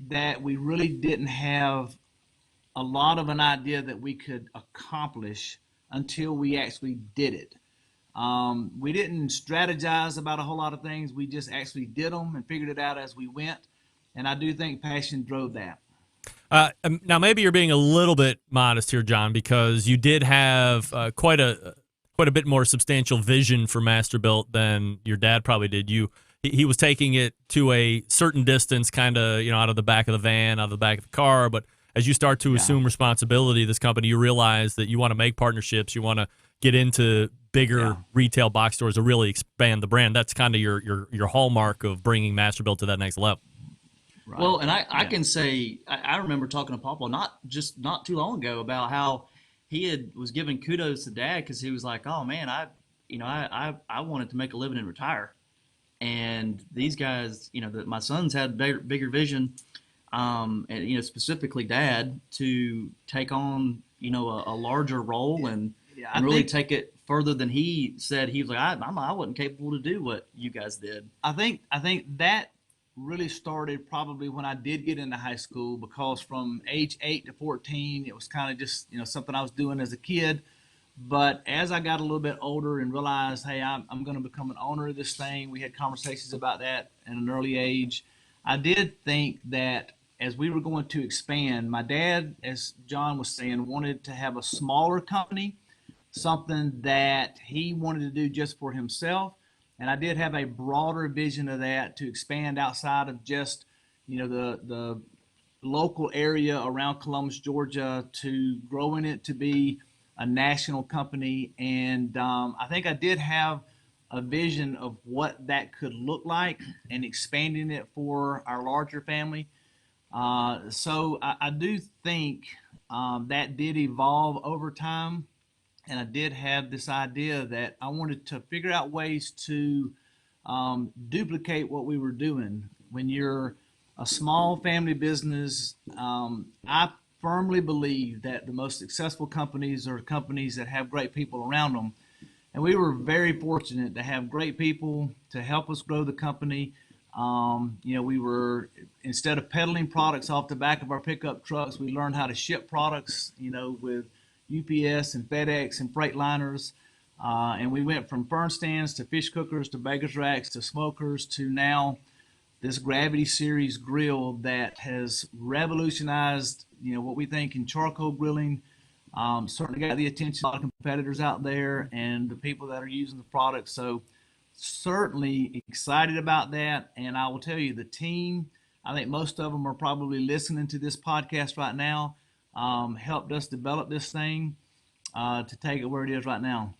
that we really didn't have a lot of an idea that we could accomplish until we actually did it. We didn't strategize about a whole lot of things. We just actually did them and figured it out as we went. And I do think passion drove that. Now, maybe you're being a little bit modest here, John, because you did have quite a bit more substantial vision for Masterbuilt than your dad probably did. He was taking it to a certain distance, kind of, out of the back of the van, out of the back of the car. But as you start to assume responsibility of this company, you realize that you want to make partnerships. You want to get into bigger retail box stores to really expand the brand. That's kind of your hallmark of bringing Masterbuilt to that next level. Right. Well, and I can say, I remember talking to Papa not too long ago about how he was giving kudos to Dad because he was like, oh man, I wanted to make a living and retire. And these guys, my sons had bigger vision, and specifically Dad, to take on a larger role and really take it further than he said. He was like, I wasn't capable to do what you guys did. I think that really started probably when I did get into high school, because from age 8 to 14, it was kind of just something I was doing as a kid. But as I got a little bit older and realized, hey, I'm going to become an owner of this thing, we had conversations about that at an early age. I did think that as we were going to expand, my dad, as John was saying, wanted to have a smaller company, something that he wanted to do just for himself. And I did have a broader vision of that, to expand outside of just, the local area around Columbus, Georgia, to growing it to be a national company. And I think I did have a vision of what that could look like and expanding it for our larger family. So I do think that did evolve over time. And I did have this idea that I wanted to figure out ways to duplicate what we were doing. When you're a small family business, I firmly believe that the most successful companies are companies that have great people around them. And we were very fortunate to have great people to help us grow the company. We were, instead of peddling products off the back of our pickup trucks, we learned how to ship products, with UPS and FedEx and Freightliners. And we went from fern stands to fish cookers to baker's racks to smokers to now this Gravity Series grill that has revolutionized, what we think in charcoal grilling. Certainly got the attention of a lot of competitors out there and the people that are using the product. So certainly excited about that. And I will tell you, the team, I think most of them are probably listening to this podcast right now, helped us develop this thing to take it where it is right now.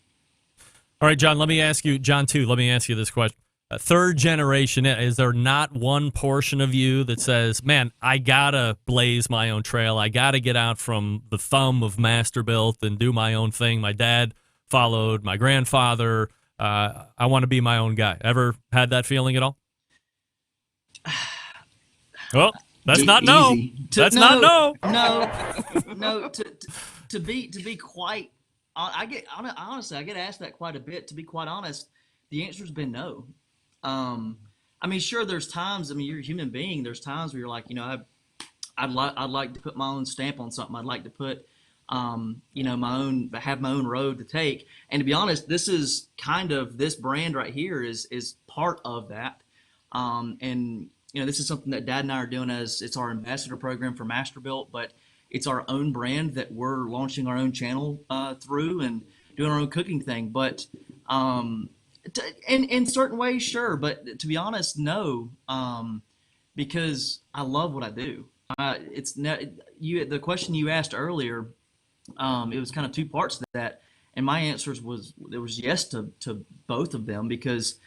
All right, John, let me ask you this question. Third generation, is there not one portion of you that says, man, I got to blaze my own trail. I got to get out from the thumb of Masterbuilt and do my own thing. My dad followed, my grandfather. I want to be my own guy. Ever had that feeling at all? Well, that's not no. That's not no. No. To be quite, honestly, I get asked that quite a bit. To be quite honest, the answer's been no. Sure, there's times. You're a human being. There's times where you're like, I'd like to put my own stamp on something. I'd like to put, have my own road to take. And to be honest, this is kind of, this brand right here is part of that. And this is something that Dad and I are doing as it's our ambassador program for Masterbuilt, but it's our own brand that we're launching our own channel through and doing our own cooking thing. But in certain ways, sure. But to be honest, no, because I love what I do. The question you asked earlier, it was kind of two parts to that. And my answers was yes to both of them, because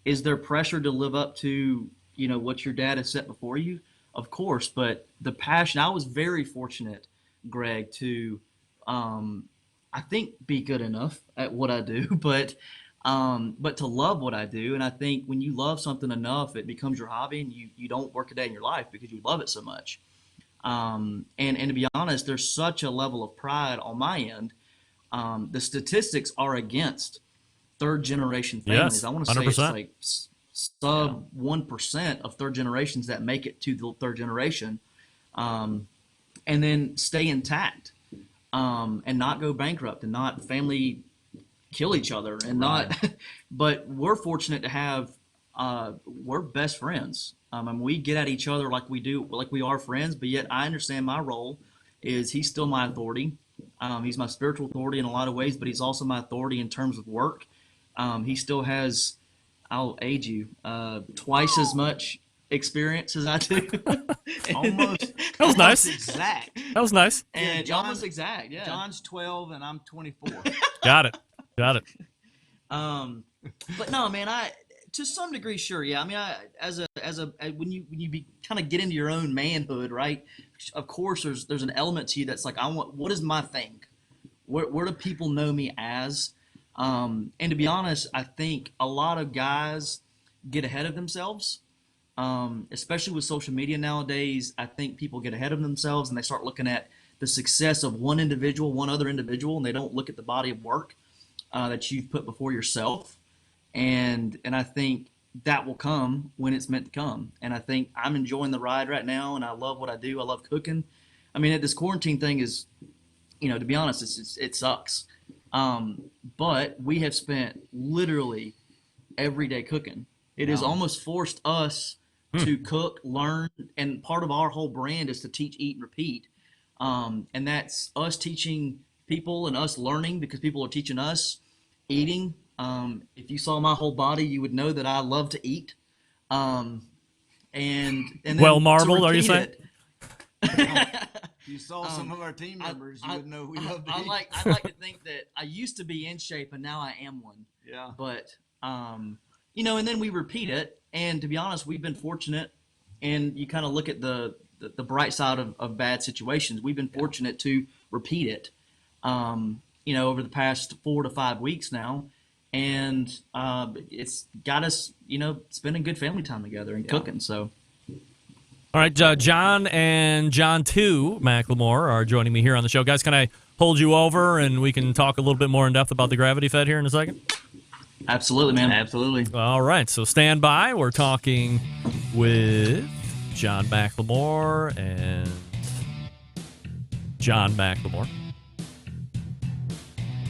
is there pressure to live up to what your dad has set before you? Of course, but the passion. I was very fortunate, Greg, to I think be good enough at what I do, but to love what I do. And I think when you love something enough, it becomes your hobby, and you don't work a day in your life because you love it so much. And to be honest, there's such a level of pride on my end. The statistics are against third generation families. Yes, I want to say 100%. it's like sub 1% of third generations that make it to the third generation, and then stay intact, and not go bankrupt, and not family kill each other, and not. But we're fortunate to have. We're best friends. And we get at each other like we are friends. But yet, I understand my role is he's still my authority. He's my spiritual authority in a lot of ways, but he's also my authority in terms of work. He still has, I'll age you, twice as much experience as I do. Almost. That was nice. Exact. That was nice. And almost exact, yeah. John's 12 and I'm 24. Got it. But no, man, to some degree, sure, yeah. I mean, when you kind of get into your own manhood, right? Of course, there's an element to you that's like, what is my thing? Where do people know me as? And to be honest, I think a lot of guys get ahead of themselves, especially with social media nowadays. I think people get ahead of themselves and they start looking at the success of one other individual, and they don't look at the body of work that you've put before yourself. And I think that will come when it's meant to come. And I think I'm enjoying the ride right now, and I love what I do. I love cooking. I mean, this quarantine thing is, to be honest, it sucks. But we have spent literally every day cooking. It has almost forced us to cook, learn, and part of our whole brand is to teach, eat, and repeat. And that's us teaching people and us learning because people are teaching us eating. If you saw my whole body, you would know that I love to eat. And then well marbled, are you saying? If you saw some of our team members, you would know we love to eat. I like to think that I used to be in shape and now I am one. Yeah. But and then we repeat it. And to be honest, we've been fortunate. And you kind of look at the bright side of bad situations. We've been fortunate to repeat it. Over the past 4 to 5 weeks now. And it's got us, spending good family time together and cooking. So, all right, John and John 2 McLemore are joining me here on the show. Guys, can I hold you over and we can talk a little bit more in depth about the gravity fed here in a second? Absolutely, man. Absolutely. All right, so stand by. We're talking with John McLemore and John McLemore.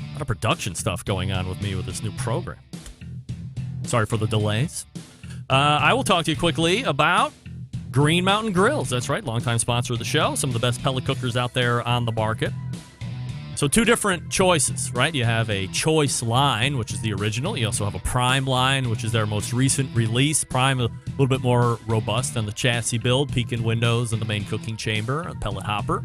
A lot of production stuff going on with me with this new program. Sorry for the delays. I will talk to you quickly about Green Mountain Grills. That's right, longtime sponsor of the show. Some of the best pellet cookers out there on the market. So 2 different choices, right? You have a Choice line, which is the original. You also have a Prime line, which is their most recent release. Prime, a little bit more robust on the chassis build, peak-in windows and the main cooking chamber, a pellet hopper.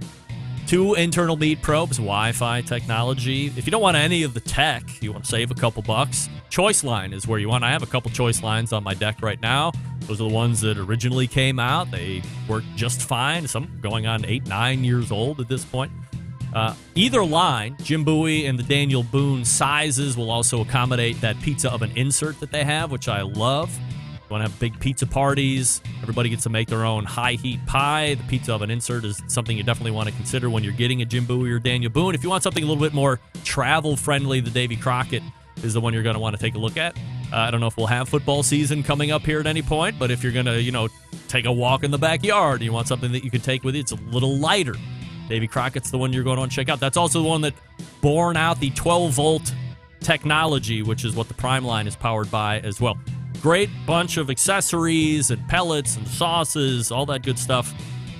2 internal meat probes, Wi-Fi technology. If you don't want any of the tech, you want to save a couple bucks, Choice line is where you want. I have a couple Choice lines on my deck right now. Those are the ones that originally came out. They work just fine. Some going on 8, 9 years old at this point. Either line, Jim Bowie and the Daniel Boone sizes will also accommodate that pizza oven insert that they have, which I love. You want to have big pizza parties. Everybody gets to make their own high heat pie. The pizza oven insert is something you definitely want to consider when you're getting a Jim Bowie or Daniel Boone. If you want something a little bit more travel friendly, the Davy Crockett is the one you're going to want to take a look at. I don't know if we'll have football season coming up here at any point, but if you're going to, take a walk in the backyard and you want something that you can take with you, it's a little lighter. Davy Crockett's the one you're going to want to check out. That's also the one that born out the 12-volt technology, which is what the Prime line is powered by as well. great bunch of accessories and pellets and sauces, all that good stuff.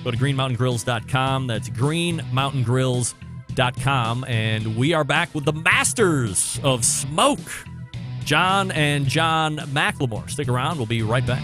Go to greenmountaingrills.com. That's greenmountaingrills.com. And we are back with the masters of smoke, John and John McLemore. Stick around. We'll be right back.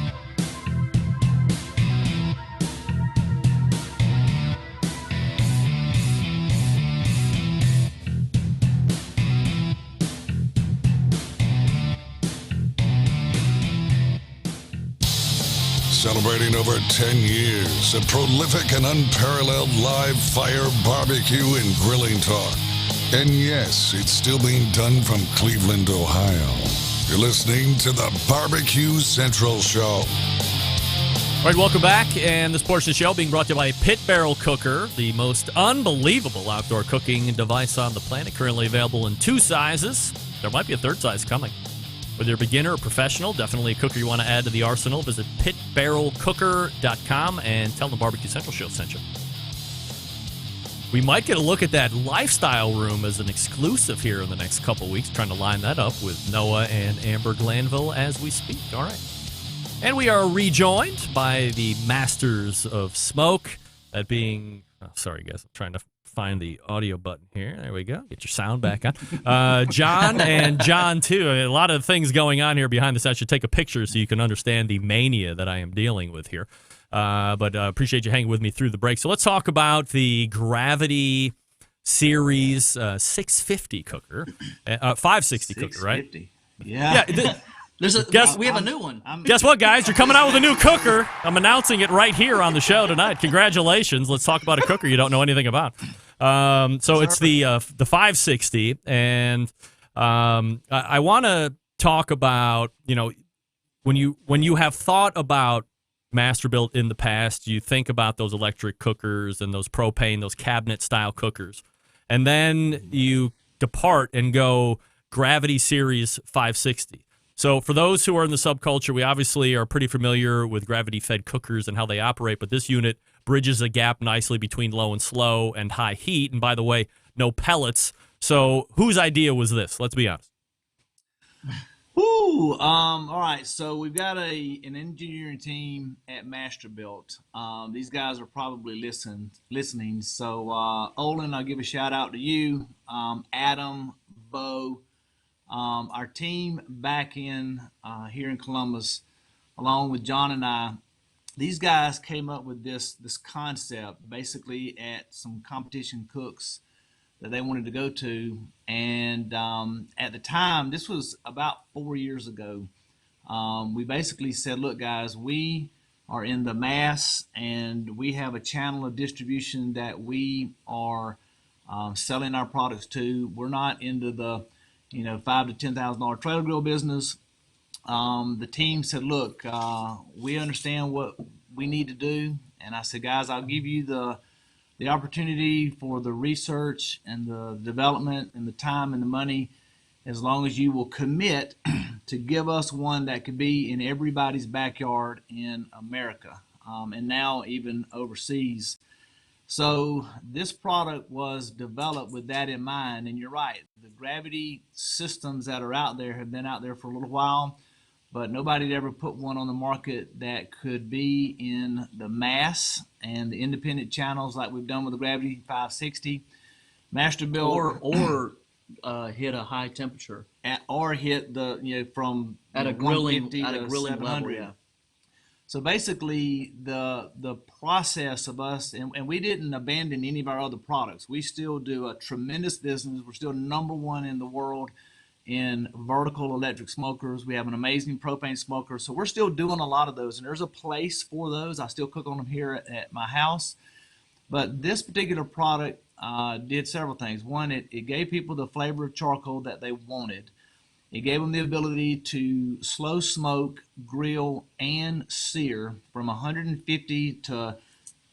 Celebrating over 10 years of prolific and unparalleled live fire barbecue and grilling talk. And yes, it's still being done from Cleveland, Ohio. You're listening to the Barbecue Central Show. All right, welcome back. And this portion of the show being brought to you by Pit Barrel Cooker, the most unbelievable outdoor cooking device on the planet. Currently available in 2 sizes. There might be a 3rd size coming. Whether you're a beginner or professional, definitely a cooker you want to add to the arsenal. Visit pitbarrelcooker.com and tell them the Barbecue Central Show sent you. We might get a look at that lifestyle room as an exclusive here in the next couple weeks, trying to line that up with Noah and Amber Glanville as we speak. All right. And we are rejoined by the masters of smoke, that being, sorry guys, I'm trying to find the audio button here. There we go. Get your sound back on. John and John, too. I mean, a lot of things going on here behind the scenes. I should take a picture so you can understand the mania that I am dealing with here. But appreciate you hanging with me through the break. So let's talk about the Gravity Series 650 cooker. 560 cooker, right? Yeah. We have a new one. Guess what, guys? You're coming out with a new cooker. I'm announcing it right here on the show tonight. Congratulations. Let's talk about a cooker you don't know anything about. So it's the 560, and I want to talk about, when you have thought about Masterbuilt in the past, you think about those electric cookers and those propane, those cabinet-style cookers, and then you depart and go Gravity Series 560. So for those who are in the subculture, we obviously are pretty familiar with gravity-fed cookers and how they operate, but this unit bridges a gap nicely between low and slow and high heat. And by the way, no pellets. So whose idea was this? Let's be honest. All right. So we've got an engineering team at Masterbuilt. These guys are probably listening. So Olin, I'll give a shout out to you. Adam, Bo. Our team back in here in Columbus, along with John and I, these guys came up with this concept basically at some competition cooks that they wanted to go to. And at the time, this was about 4 years ago, we basically said, look, guys, we are in the mass and we have a channel of distribution that we are selling our products to. We're not into the $5,000 to $10,000 trailer grill business. The team said, look, we understand what we need to do. And I said, guys, I'll give you the opportunity for the research and the development and the time and the money, as long as you will commit to give us one that could be in everybody's backyard in America, and now even overseas. So this product was developed with that in mind, and you're right. The gravity systems that are out there have been out there for a little while, but nobody had ever put one on the market that could be in the mass and the independent channels like we've done with the Gravity 560. Masterbuilt or hit a high temperature or hit the from at a grilling level. Yeah. So basically, the process of us, and we didn't abandon any of our other products. We still do a tremendous business. We're still #1 in the world in vertical electric smokers. We have an amazing propane smoker. So we're still doing a lot of those, and there's a place for those. I still cook on them here at my house. But this particular product did several things. One, it gave people the flavor of charcoal that they wanted. It gave them the ability to slow smoke, grill, and sear from 150 to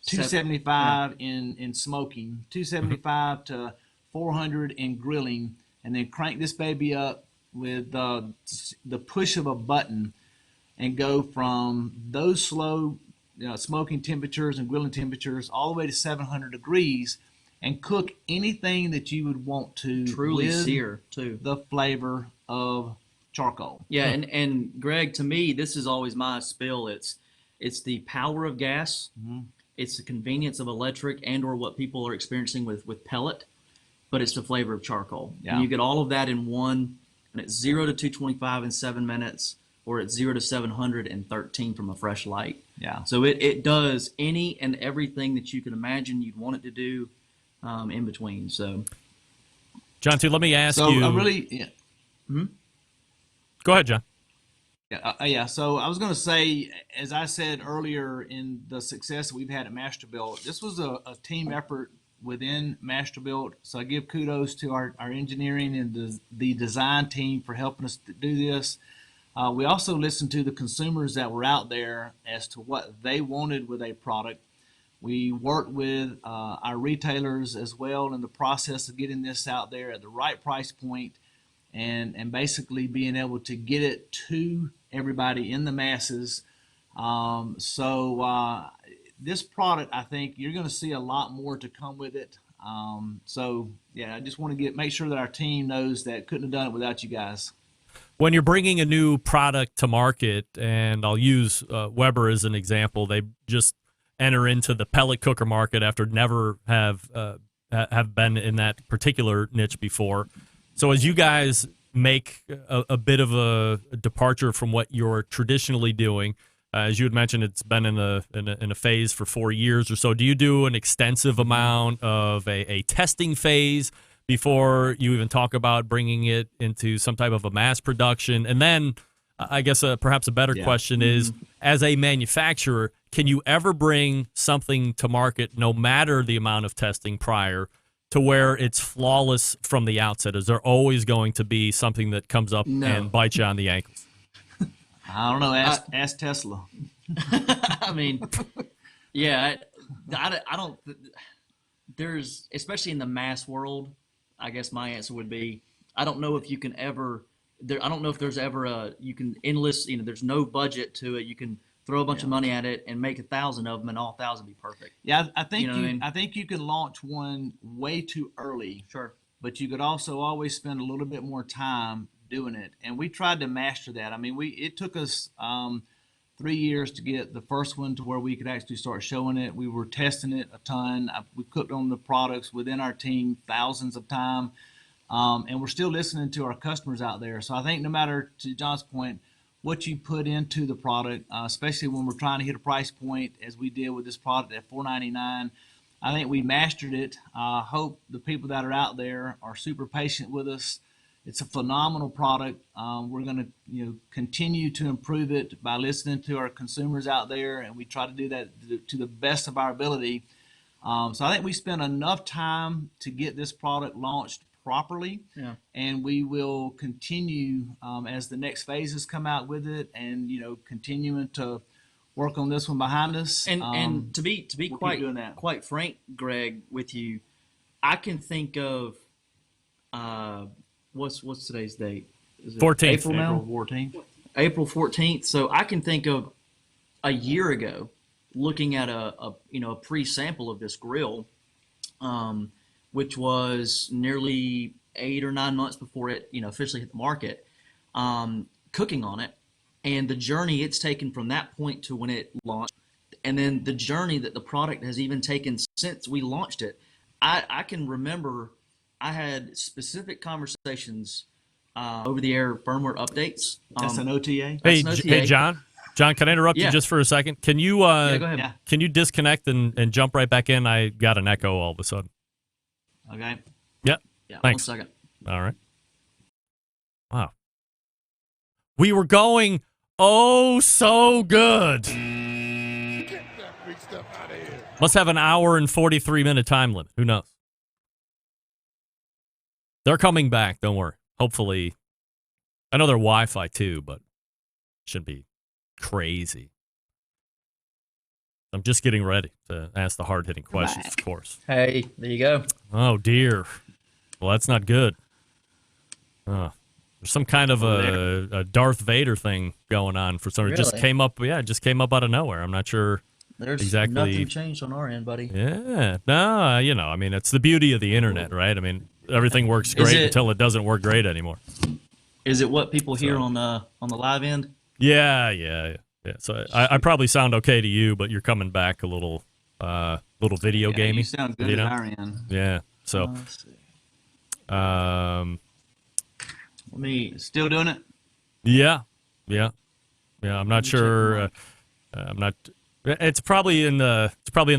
275 in smoking, 275 to 400 in grilling, and then crank this baby up with the push of a button and go from those slow smoking temperatures and grilling temperatures all the way to 700 degrees and cook anything that you would want to truly with sear too. The flavor of charcoal. Yeah, and Greg, to me, this is always my spill. It's the power of gas, it's the convenience of electric, and or what people are experiencing with pellet, but it's the flavor of charcoal. Yeah. And you get all of that in one, and it's 0 to 225 in 7 minutes, or it's 0 to 700 in 13 from a fresh light. Yeah. So it does any and everything that you can imagine you'd want it to do in between. So, John, too, let me ask So you. I really, yeah. Go ahead, John. Yeah. So I was going to say, as I said earlier, in the success that we've had at Masterbuilt, this was a team effort within Masterbuilt. So I give kudos to our engineering and the design team for helping us to do this. We also listened to the consumers that were out there as to what they wanted with a product. We worked with our retailers as well in the process of getting this out there at the right price point, and basically being able to get it to everybody in the masses. So this product, I think you're going to see a lot more to come with it. So yeah, I just want to make sure that our team knows that couldn't have done it without you guys. When you're bringing a new product to market, and I'll use Weber as an example, they just enter into the pellet cooker market after never have been in that particular niche before. So as you guys make a bit of a departure from what you're traditionally doing, as you had mentioned, it's been in a phase for 4 years or so. Do you do an extensive amount of a testing phase before you even talk about bringing it into some type of a mass production? And then I guess perhaps a better question is, as a manufacturer, can you ever bring something to market, no matter the amount of testing prior, to where it's flawless from the outset? Is there always going to be something that comes up and bites you on the ankles? I don't know. Ask Tesla. I mean, yeah, I don't. There's, especially in the mass world, I guess my answer would be, I don't know if you can ever. I don't know if there's ever you can enlist. There's no budget to it. You can throw a bunch of money at it and make 1,000 of them, and all 1,000 be perfect. Yeah, I think I think you can launch one way too early. Sure. But you could also always spend a little bit more time doing it, and we tried to master that. I mean, it took us 3 years to get the first one to where we could actually start showing it. We were testing it a ton. We cooked on the products within our team thousands of times, and we're still listening to our customers out there. So I think no matter, to John's point, what you put into the product, especially when we're trying to hit a price point as we did with this product at $4.99, I think we mastered it. Hope the people that are out there are super patient with us. It's a phenomenal product. We're going to continue to improve it by listening to our consumers out there, and we try to do that to the best of our ability. So I think we spent enough time to get this product launched properly, and we will continue as the next phases come out with it, and continuing to work on this one behind us. And to be quite frank, Greg, with you, I can think of what's today's date? Is it 14th. April now? April 14th. April 14th. So I can think of a year ago looking at a pre-sample of this grill, which was nearly 8 or 9 months before it officially hit the market, cooking on it, and the journey it's taken from that point to when it launched, and then the journey that the product has even taken since we launched it. I can remember I had specific conversations over the air firmware updates. That's an OTA. Hey, John. John, can I interrupt you just for a second? Can you go ahead. Yeah. Can you disconnect and jump right back in? I got an echo all of a sudden. Okay. Yep. Yeah. Thanks. 1 second. All right. Wow. We were going so good. Get that big stuff out of here. Must have an hour and 43-minute time limit. Who knows? They're coming back. Don't worry. Hopefully. I know they're Wi-Fi too, but shouldn't be crazy. I'm just getting ready to ask the hard-hitting questions, of course. Hey, there you go. Oh, dear. Well, that's not good. There's some kind of a Darth Vader thing going on for some reason. Really? It just came up out of nowhere. I'm not sure There's exactly. nothing changed on our end, buddy. Yeah. No, I mean, it's the beauty of the internet, right? I mean, everything works great until it doesn't work great anymore. Is it what people hear So- on the live end? Yeah. So I probably sound okay to you, but you're coming back a little video Yeah, gamey. you sound good you know? at our end. Yeah. So, Let's see. Let me. Still doing it? yeah. I'm not sure. I'm not. It's probably in the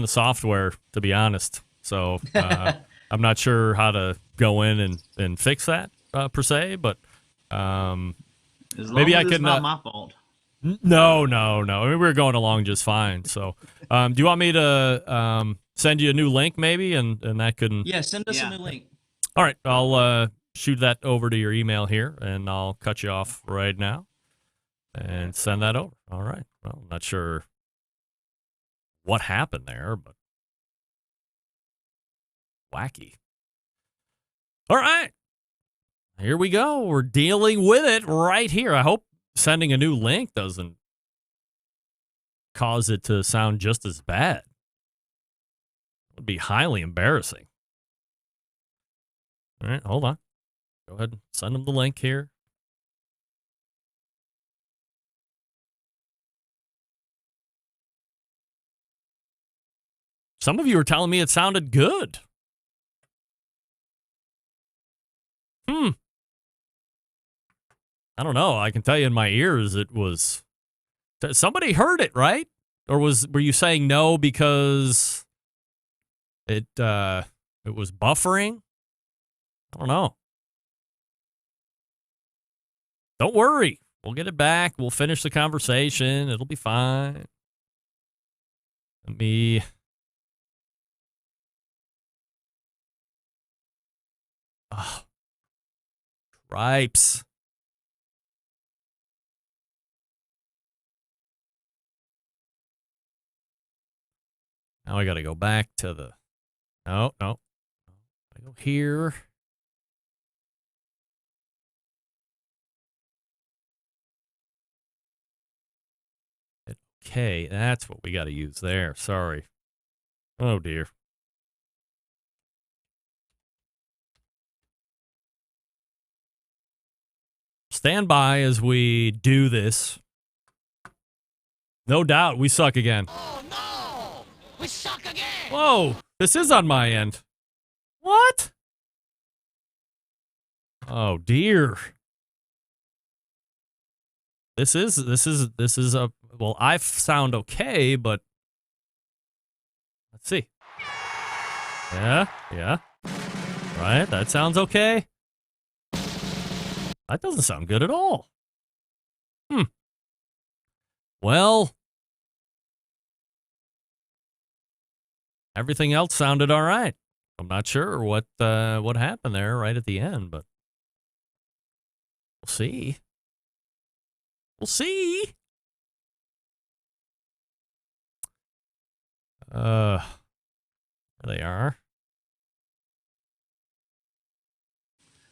software, to be honest. So I'm not sure how to go in and fix that per se, but As long maybe as I it's can. not my fault. No. I mean, we're going along just fine. So, do you want me to send you a new link, maybe, and that can? Yeah, send us a new link. All right, I'll shoot that over to your email here, and I'll cut you off right now and send that over. All right. Well, I'm not sure what happened there, but wacky. All right. Here we go. We're dealing with it right here. I hope sending a new link doesn't cause it to sound just as bad. It would be highly embarrassing. All right, hold on. Go ahead and send them the link here. Some of you are telling me it sounded good. I don't know. I can tell you in my ears it was. Somebody heard it, right? Or were you saying no because it was buffering? I don't know. Don't worry. We'll get it back. We'll finish the conversation. It'll be fine. Let me. Oh. Tripes. Now I got to go back to the. No. I go here. Okay, that's what we got to use there. Sorry. Oh, dear. Stand by as we do this. No doubt, we suck again. Oh, no! We suck again! Whoa, this is on my end. What? Oh, dear. This is a, well, I sound okay, but let's see. Yeah. Right, that sounds okay. That doesn't sound good at all. Well, everything else sounded all right. I'm not sure what happened there right at the end, but we'll see. We'll see. There they are.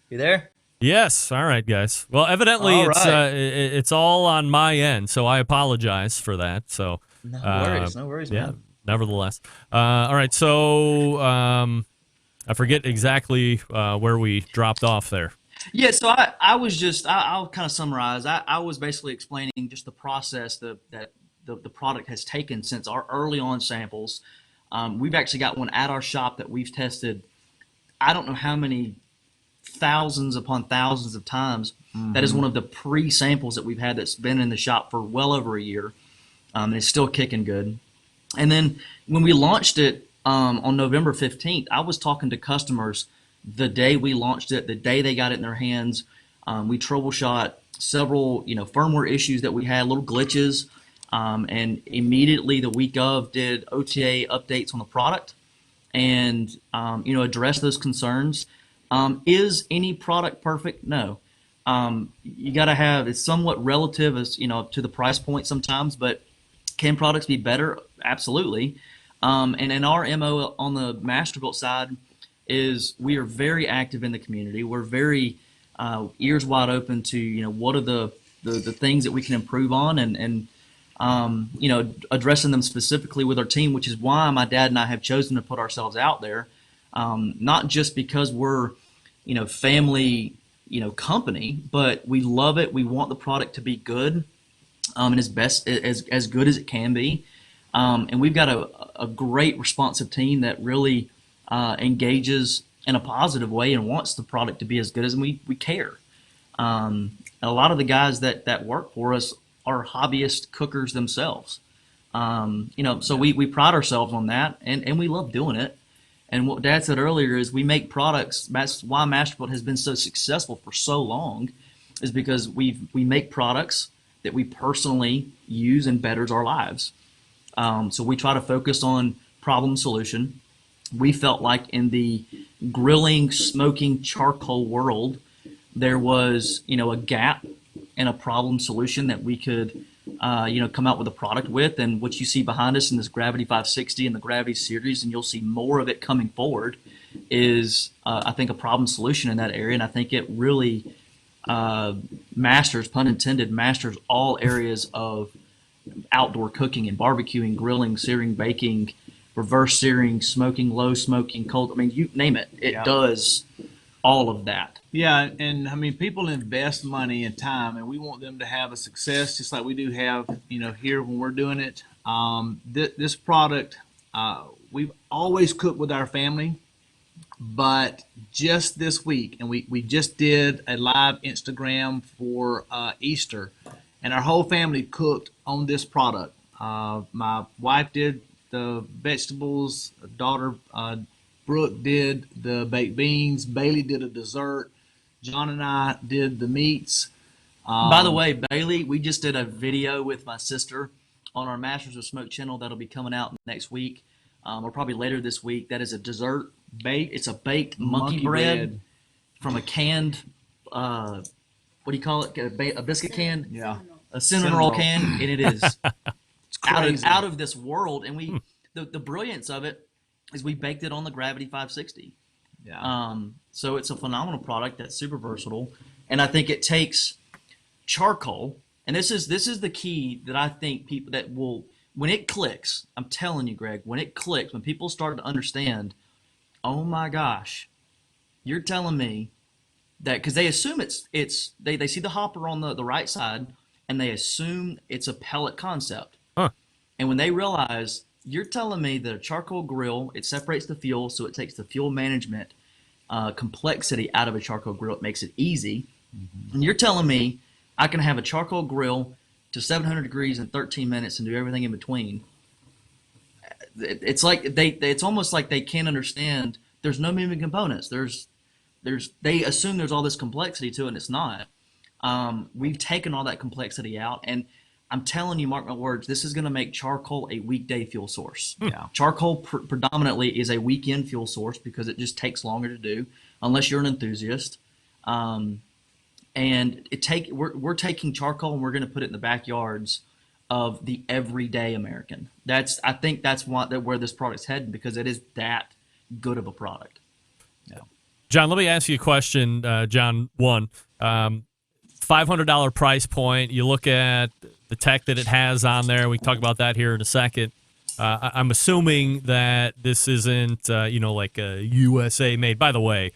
You there? Yes. All right, guys. Well, evidently All it's right. it's all on my end, so I apologize for that. So No worries, yeah. man. Nevertheless, all right. So I forget exactly where we dropped off there. Yeah, so I was just I'll kind of summarize. I was basically explaining just the process that the product has taken since our early on samples. We've actually got one at our shop that we've tested. I don't know how many thousands upon thousands of times. That is one of the pre-samples that we've had that's been in the shop for well over a year. And it's still kicking good. And then when we launched it on November 15th, I was talking to customers the day we launched it, the day they got it in their hands. We troubleshot several, firmware issues that we had, little glitches, and immediately the week of did OTA updates on the product and, address those concerns. Is any product perfect? No. You got to have, it's somewhat relative as, to the price point sometimes, but can products be better? Absolutely. And in our MO on the Masterbuilt side is we are very active in the community. We're very ears wide open to, what are the things that we can improve on and addressing them specifically with our team, which is why my dad and I have chosen to put ourselves out there. Not just because we're, family, company, but we love it. We want the product to be good, and as good as it can be. And we've got a great responsive team that really engages in a positive way and wants the product to be as good as we care. And a lot of the guys that work for us are hobbyist cookers themselves. So we pride ourselves on that, and we love doing it. And what Dad said earlier is we make products. That's why Masterbuilt has been so successful for so long, is because we make products that we personally use and betters our lives. So we try to focus on problem solution. We felt like in the grilling, smoking, charcoal world, there was, a gap in a problem solution that we could, come out with a product with. And what you see behind us in this Gravity 560 and the Gravity series, and you'll see more of it coming forward, is, I think, a problem solution in that area. And I think it really masters, pun intended, masters all areas of outdoor cooking and barbecuing, grilling, searing, baking, reverse searing, smoking, low smoking, cold. I mean, you name it. It does all of that. Yeah, and I mean, people invest money and time, and we want them to have a success, just like we do have, here when we're doing it. This product, we've always cooked with our family, but just this week, and we just did a live Instagram for Easter, and our whole family cooked on this product. My wife did the vegetables, daughter Brooke did the baked beans, Bailey did a dessert, John and I did the meats. By the way, Bailey, we just did a video with my sister on our Masters of Smoke channel that'll be coming out next week, or probably later this week. That is a dessert baked. It's a baked monkey bread from a canned, what do you call it? A biscuit can? Yeah. A cinnamon roll can, and it is out of this world. And we, the brilliance of it is we baked it on the Gravity 560. Yeah. So it's a phenomenal product that's super versatile, and I think it takes charcoal. And this is the key that I think people that will, when it clicks, I'm telling you, Greg, when it clicks, when people start to understand, oh my gosh, you're telling me that, because they assume they see the hopper on the right side, and they assume it's a pellet concept. Huh. And when they realize, you're telling me that a charcoal grill, it separates the fuel, so it takes the fuel management complexity out of a charcoal grill. It makes it easy. Mm-hmm. And you're telling me I can have a charcoal grill to 700 degrees in 13 minutes and do everything in between. It's like it's almost like they can't understand. There's no moving components. They assume there's all this complexity to it, and it's not. We've taken all that complexity out, and I'm telling you, mark my words, this is going to make charcoal a weekday fuel source. Yeah. Charcoal predominantly is a weekend fuel source because it just takes longer to do, unless you're an enthusiast. And we're taking charcoal and we're going to put it in the backyards of the everyday American. I think that's where this product's heading, because it is that good of a product. Yeah. John, let me ask you a question. John, one, $500 price point. You look at the tech that it has on there. We can talk about that here in a second. I'm assuming that this isn't, like a USA made. By the way,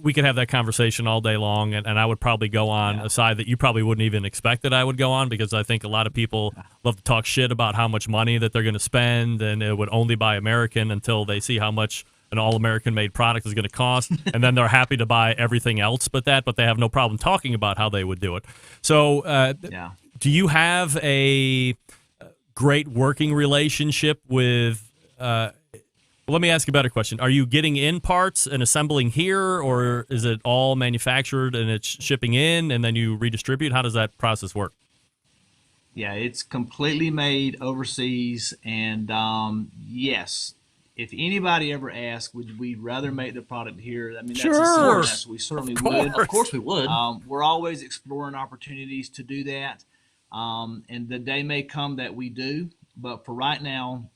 we could have that conversation all day long, and I would probably go on a side that you probably wouldn't even expect that I would go on, because I think a lot of people love to talk shit about how much money that they're going to spend, and it would only buy American until they see how much an all-American made product is going to cost, and then they're happy to buy everything else but they have no problem talking about how they would do it. So do you have a great working relationship with let me ask you a better question. Are you getting in parts and assembling here, or is it all manufactured and it's shipping in and then you redistribute? How does that process work? Yeah, it's completely made overseas, and yes, if anybody ever asks, would we rather make the product here? I mean, that's a yes, we certainly would. Of course we would. We're always exploring opportunities to do that, and the day may come that we do. But for right now,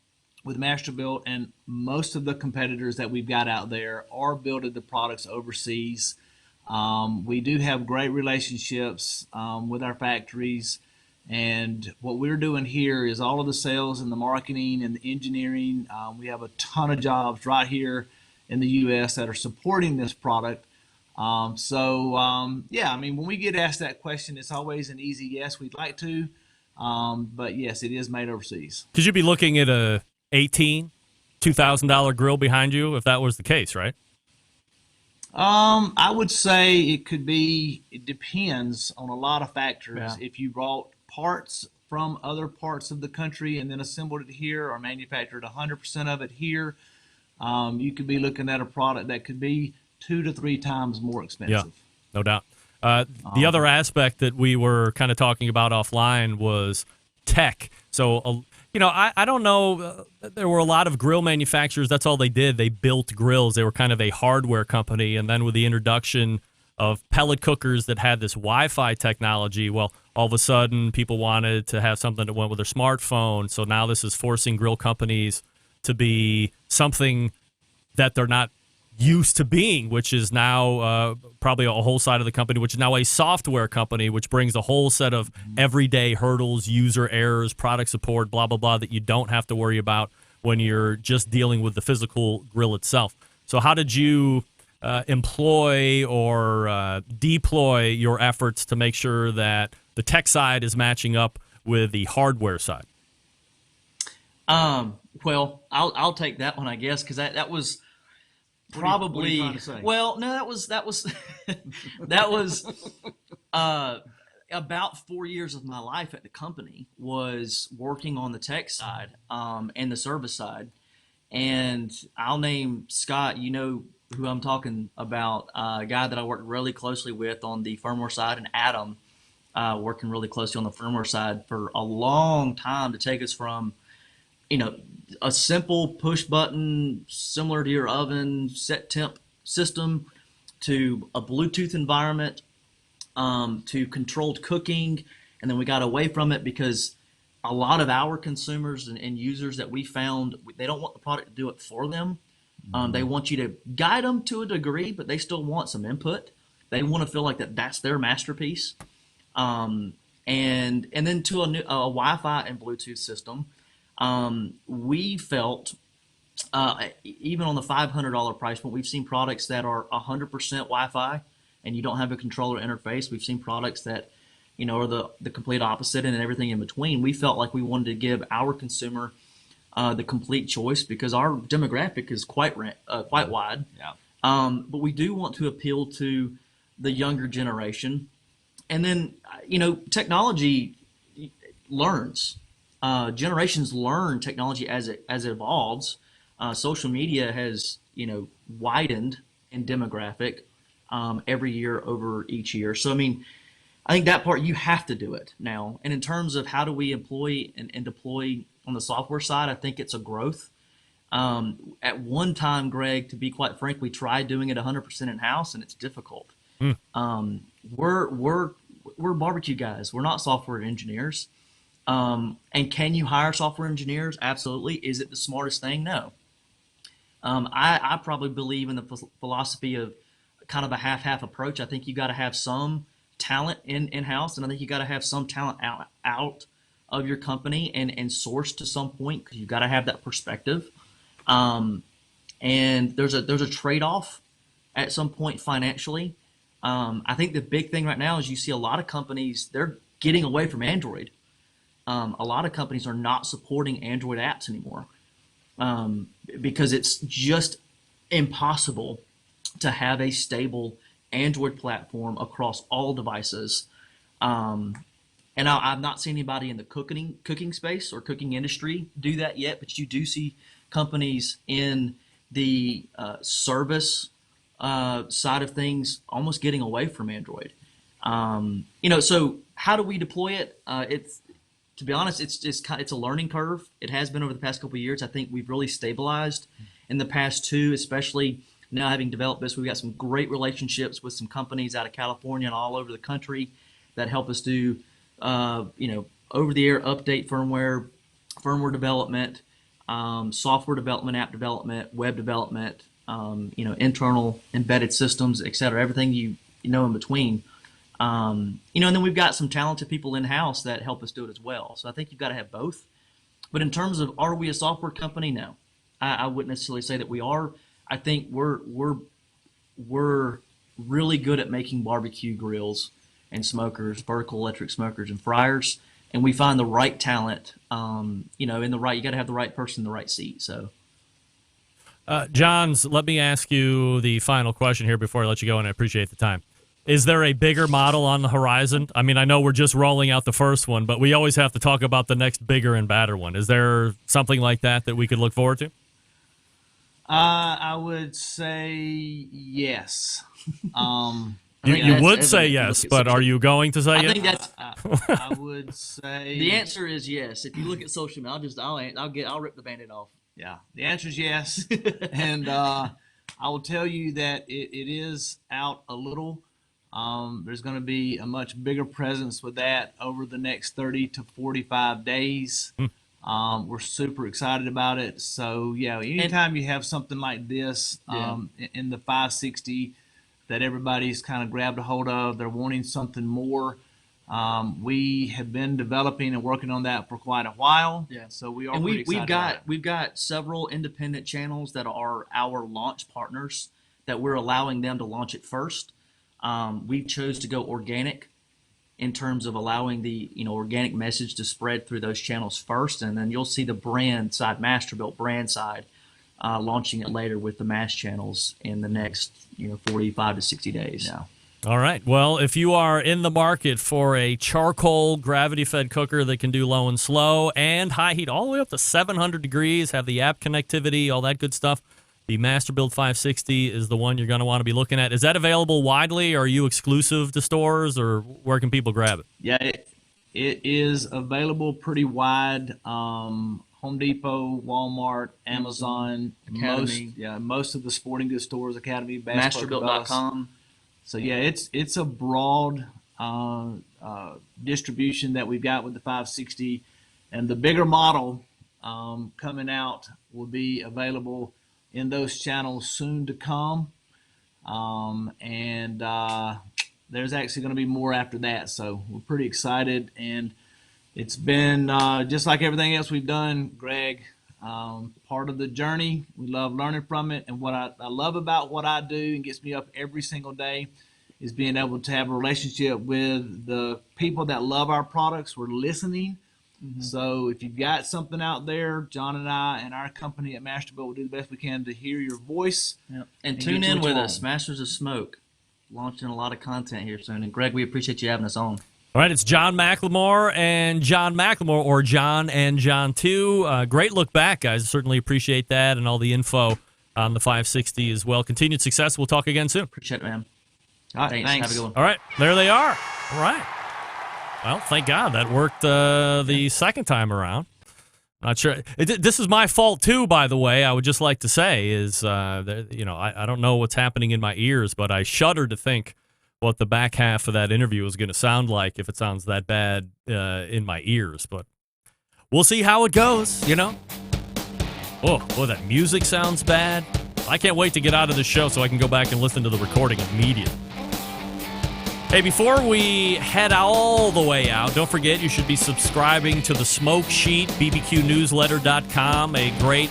with Masterbuilt and most of the competitors that we've got out there are building the products overseas. We do have great relationships with our factories. And what we're doing here is all of the sales and the marketing and the engineering. We have a ton of jobs right here in the U.S. that are supporting this product. Yeah, I mean, when we get asked that question, it's always an easy yes. We'd like to, but yes, it is made overseas. Because you'd be looking at a $2,000 grill behind you if that was the case, right? I would say it could be. It depends on a lot of factors. Yeah. If you brought parts from other parts of the country and then assembled it here, or manufactured 100% of it here, you could be looking at a product that could be 2 to 3 times more expensive. Yeah, no doubt. The other aspect that we were kind of talking about offline was tech. So, I don't know. There were a lot of grill manufacturers. That's all they did. They built grills. They were kind of a hardware company. And then with the introduction of pellet cookers that had this Wi-Fi technology, well, all of a sudden people wanted to have something that went with their smartphone. So now this is forcing grill companies to be something that they're not used to being, which is now probably a whole side of the company, which is now a software company, which brings a whole set of everyday hurdles, user errors, product support, blah, blah, blah, that you don't have to worry about when you're just dealing with the physical grill itself. So how did you employ or deploy your efforts to make sure that the tech side is matching up with the hardware side? Well, I'll take that one, I guess, because that was probably what are you trying to say? Well, no, that was that was about 4 years of my life at the company was working on the tech side and the service side. And I'll name Scott, you know who I'm talking about, a guy that I worked really closely with on the firmware side, and Adam working really closely on the firmware side for a long time to take us from a simple push button, similar to your oven, set temp system, to a Bluetooth environment, to controlled cooking. And then we got away from it because a lot of our consumers and users that we found, they don't want the product to do it for them. They want you to guide them to a degree, but they still want some input. They want to feel like that's their masterpiece. And then to a Wi-Fi and Bluetooth system. We felt, even on the $500 price point, we've seen products that are 100% Wi-Fi and you don't have a controller interface. We've seen products that, are the complete opposite and everything in between. We felt like we wanted to give our consumer the complete choice because our demographic is quite wide. Yeah. But we do want to appeal to the younger generation. And then, technology learns. Generations learn technology as it evolves. Social media has widened in demographic every year over each year. So I think that part you have to do it now. And in terms of how do we employ and deploy on the software side, I think it's a growth. At one time, Greg, to be quite frank, we tried doing it 100% in house, and it's difficult. We're barbecue guys. We're not software engineers. And can you hire software engineers? Absolutely. Is it the smartest thing? No. I probably believe in the philosophy of kind of a half-half approach. I think you got to have some talent in-house, and I think you got to have some talent out of your company and sourced to some point because you got to have that perspective. And there's a trade-off at some point financially. I think the big thing right now is you see a lot of companies, they're getting away from Android. A lot of companies are not supporting Android apps anymore because it's just impossible to have a stable Android platform across all devices. And I've not seen anybody in the cooking space or cooking industry do that yet, but you do see companies in the service side of things almost getting away from Android. So how do we deploy it? To be honest, it's a learning curve. It has been over the past couple of years. I think we've really stabilized in the past 2, especially now having developed this. We've got some great relationships with some companies out of California and all over the country that help us do, over-the-air update firmware development, software development, app development, web development, internal embedded systems, et cetera, everything you know in between. And then we've got some talented people in-house that help us do it as well. So I think you've got to have both. But in terms of, are we a software company? No, I wouldn't necessarily say that we are. I think we're really good at making barbecue grills and smokers, vertical electric smokers and fryers. And we find the right talent, you got to have the right person in the right seat. So, Johns, let me ask you the final question here before I let you go, and I appreciate the time. Is there a bigger model on the horizon? I mean, I know we're just rolling out the first one, but we always have to talk about the next bigger and badder one. Is there something like that we could look forward to? I would say yes. You would say yes, but are you going to say yes? I think that's. I would say the answer is yes. If you look at social media, I'll rip the Band-Aid off. Yeah, the answer is yes, and I will tell you that it is out a little. There's going to be a much bigger presence with that over the next 30 to 45 days. We're super excited about it. So, yeah, anytime you have something like this in the 560 that everybody's kind of grabbed a hold of, they're wanting something more. We have been developing and working on that for quite a while. Yeah. So we are and pretty excited. we've got several independent channels that are our launch partners that we're allowing them to launch it first. We chose to go organic in terms of allowing the organic message to spread through those channels first, and then you'll see the brand side, Masterbuilt brand side, launching it later with the mass channels in the next 45 to 60 days. Yeah. All right. Well, if you are in the market for a charcoal gravity-fed cooker that can do low and slow and high heat all the way up to 700 degrees, have the app connectivity, all that good stuff, the Masterbuilt 560 is the one you're going to want to be looking at. Is that available widely? Are you exclusive to stores, or where can people grab it? Yeah, it is available pretty wide. Home Depot, Walmart, Amazon, Academy. Most of the sporting goods stores, Academy, Bass Pro Cabela's. Masterbuilt.com. So yeah, it's a broad distribution that we've got with the 560, and the bigger model coming out will be available in those channels soon to come, and there's actually going to be more after that. So we're pretty excited, and it's been just like everything else we've done, Greg. Part of the journey. We love learning from it, and what I love about what I do and gets me up every single day is being able to have a relationship with the people that love our products. We're listening. So if you've got something out there, John and I and our company at Masterbuilt will do the best we can to hear your voice. Yep. And tune in with us, Masters of Smoke, launching a lot of content here soon. And Greg, we appreciate you having us on. All right, it's John McLemore and John McLemore, or John and John 2. Great look back, guys. Certainly appreciate that and all the info on the 560 as well. Continued success. We'll talk again soon. Appreciate it, man. All right, thanks. Have a good one. All right, there they are. All right. Well, thank God that worked the second time around. Not sure. This is my fault, too, by the way. I would just like to say is, I don't know what's happening in my ears, but I shudder to think what the back half of that interview is going to sound like if it sounds that bad in my ears. But we'll see how it goes, Oh, boy, that music sounds bad. I can't wait to get out of the show so I can go back and listen to the recording immediately. Hey, before we head all the way out, don't forget you should be subscribing to the Smoke Sheet, bbqnewsletter.com, a great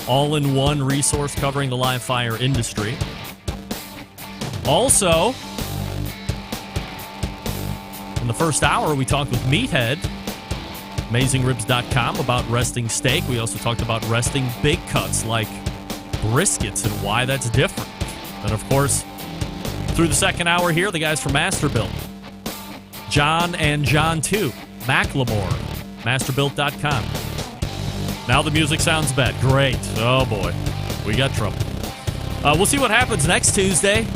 all-in-one resource covering the live fire industry. Also, in the first hour, we talked with Meathead, AmazingRibs.com, about resting steak. We also talked about resting big cuts like briskets and why that's different. And, of course, through the second hour here, the guys from Masterbuilt, John and John 2, McLemore, Masterbuilt.com. Now the music sounds bad. Great. Oh, boy. We got trouble. We'll see what happens next Tuesday.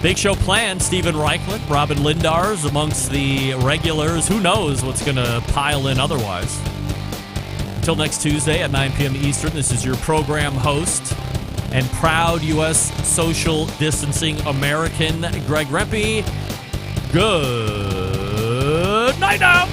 Big show planned. Stephen Reichland, Robin Lindars amongst the regulars. Who knows what's going to pile in otherwise. Until next Tuesday at 9 p.m. Eastern, this is your program host and proud U.S. social distancing American, Greg Rempe. Good night now.